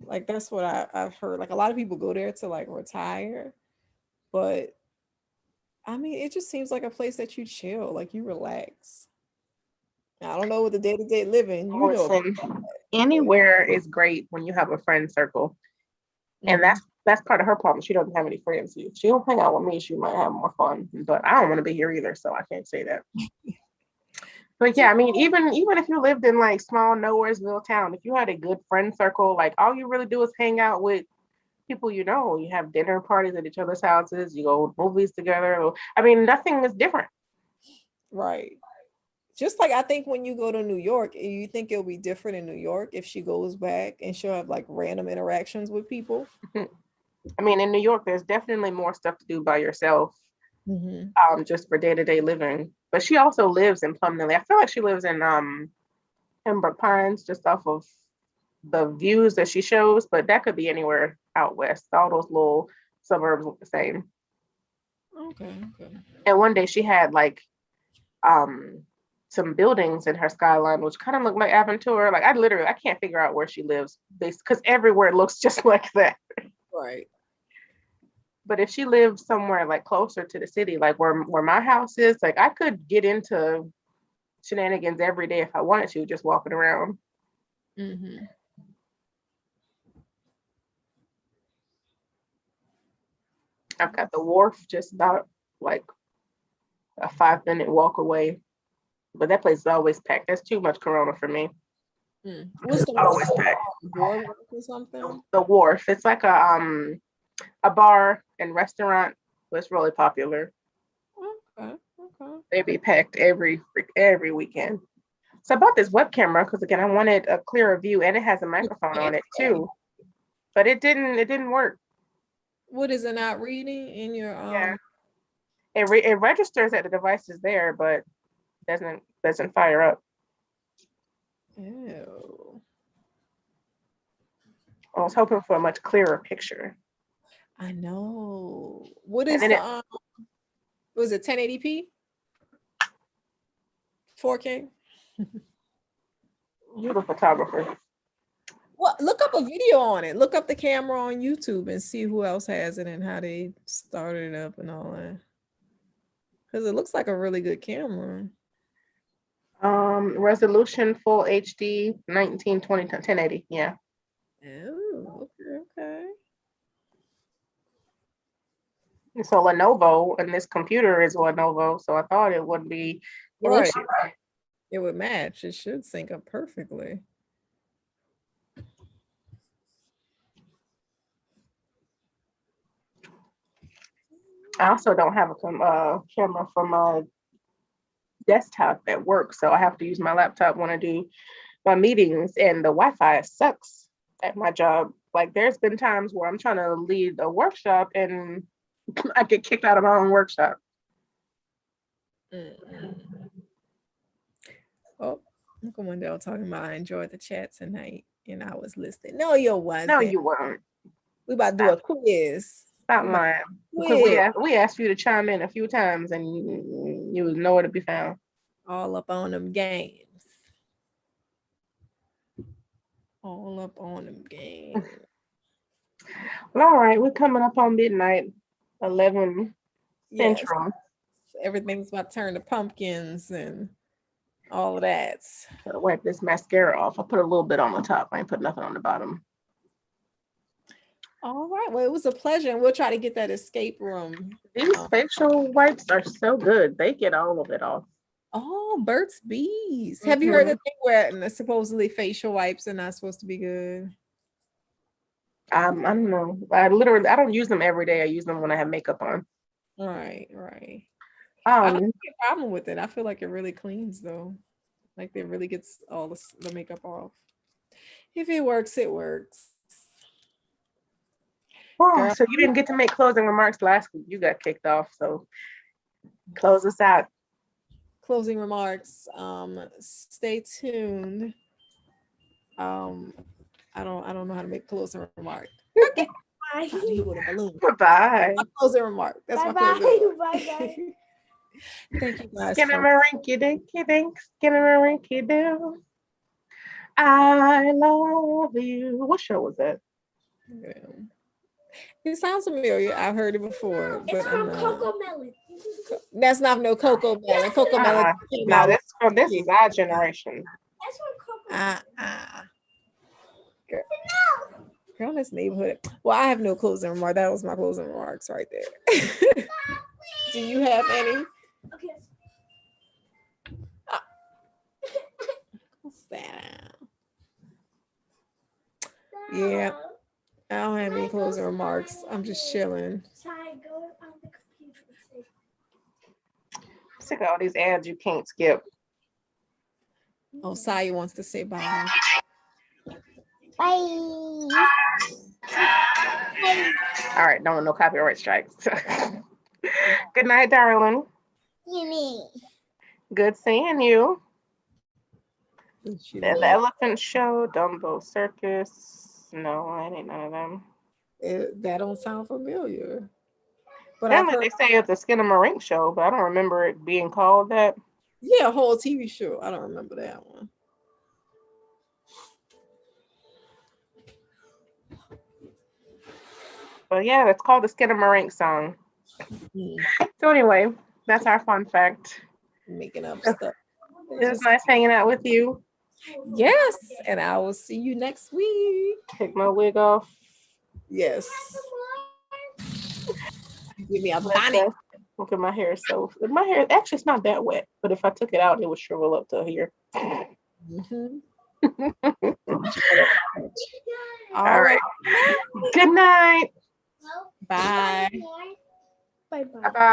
Like that's what I've heard. Like a lot of people go there to like retire, but I mean, it just seems like a place that you chill, like you relax. I don't know what the day-to-day living, Listen, anywhere is great when you have a friend circle. And that's part of her problem. She doesn't have any friends. She don't hang out with me, she might have more fun. But I don't want to be here either, so I can't say that. But yeah, I mean, even if you lived in like small nowheresville town, if you had a good friend circle, like all you really do is hang out with people you know. You have dinner parties at each other's houses, you go movies together. I mean, nothing is different. Right. Just like I think when you go to New York, you think it'll be different in New York if she goes back and she'll have like random interactions with people. I mean, in New York, there's definitely more stuff to do by yourself, just for day-to-day living. But she also lives in Plum Lily. I feel like she lives in Pembroke Pines, just off of the views that she shows, but that could be anywhere out west. All those little suburbs look the same. Okay. And one day she had like some buildings in her skyline, which kind of look like Aventura. Like I can't figure out where she lives because everywhere looks just like that. Right. But if she lived somewhere like closer to the city, like where my house is, like I could get into shenanigans every day if I wanted to, just walking around. I've got the wharf just about like a 5-minute walk away. But that place is always packed. That's too much Corona for me. What's the always packed? Boardwalk or something? The wharf. It's like a bar and restaurant, but it's really popular. Okay. They be packed every weekend. So I bought this web camera because again I wanted a clearer view, and it has a microphone on it too. But it didn't work. What is it not reading in your Yeah. It registers that the device is there, but doesn't fire up. Ew. I was hoping for a much clearer picture. I know. What is the was it 1080p? 4K? You're the photographer. Well, look up a video on it. Look up the camera on YouTube and see who else has it and how they started it up and all that. Because it looks like a really good camera. Resolution full HD 1920 1080. Yeah. Oh, okay. It's a Lenovo, and this computer is Lenovo, so I thought it would be an Right. issue. It would match. It should sync up perfectly. I also don't have a camera for my desktop at work, so I have to use my laptop when I do my meetings, and the Wi-Fi sucks at my job. Like, there's been times where I'm trying to lead a workshop and I get kicked out of my own workshop. Oh, Uncle Wendell talking about I enjoyed the chat tonight and I was listening. No, you wasn't. No, you weren't. We about to do a quiz. Stop lying. Because we asked you to chime in a few times and you was nowhere to be found. All up on them games. All up on them games. Well, all right, we're coming up on midnight, 11 Central. Everything's about to turn to pumpkins and all of that. Gotta wipe this mascara off. I put a little bit on the top. I ain't put nothing on the bottom. All right. Well, it was a pleasure, and we'll try to get that escape room. These facial wipes are so good. They get all of it off. Oh, Burt's Bees. Have you heard the thing where supposedly facial wipes are not supposed to be good? I don't know. I don't use them every day. I use them when I have makeup on. Right. I don't see a problem with it. I feel like it really cleans though. Like it really gets all the makeup off. If it works, it works. Oh, so you didn't get to make closing remarks last week. You got kicked off. So close us out. Closing remarks. Stay tuned. I don't know how to make closing remarks. Okay. Bye. My closing remark. That's my closing remark. Bye. Thank you guys. Skinnamarink dinky dink, skinnamarink do. I love you. What show was that? Yeah. It sounds familiar. I've heard it before. It's from Coco Melon. That's not no Coco Melon. Coco Melon. No, this is our generation. That's from Coco. Girl, this neighborhood. Well, I have no closing remark. That was my closing remarks right there. Do you have any? Okay. What's that? Yeah. I don't have any closing remarks. I'm just chilling. Sick of all these ads you can't skip. Oh, Saya wants to say bye. Bye. All right, no copyright strikes. Good night, darling. Good seeing you. The Elephant Show, Dumbo Circus. No, I ain't none of them. That don't sound familiar. But they say it's a Skinnamarink show, but I don't remember it being called that. Yeah, a whole TV show. I don't remember that one. But yeah, it's called the Skinnamarink song. So anyway, that's our fun fact. Making up stuff. It was nice hanging out with you. Yes, and I will see you next week. Take my wig off. Yes. Give me a bonnet. Look at my hair. So my hair actually it's not that wet, but if I took it out, it would shrivel up to here. All right. Good night. Bye. Bye. Bye.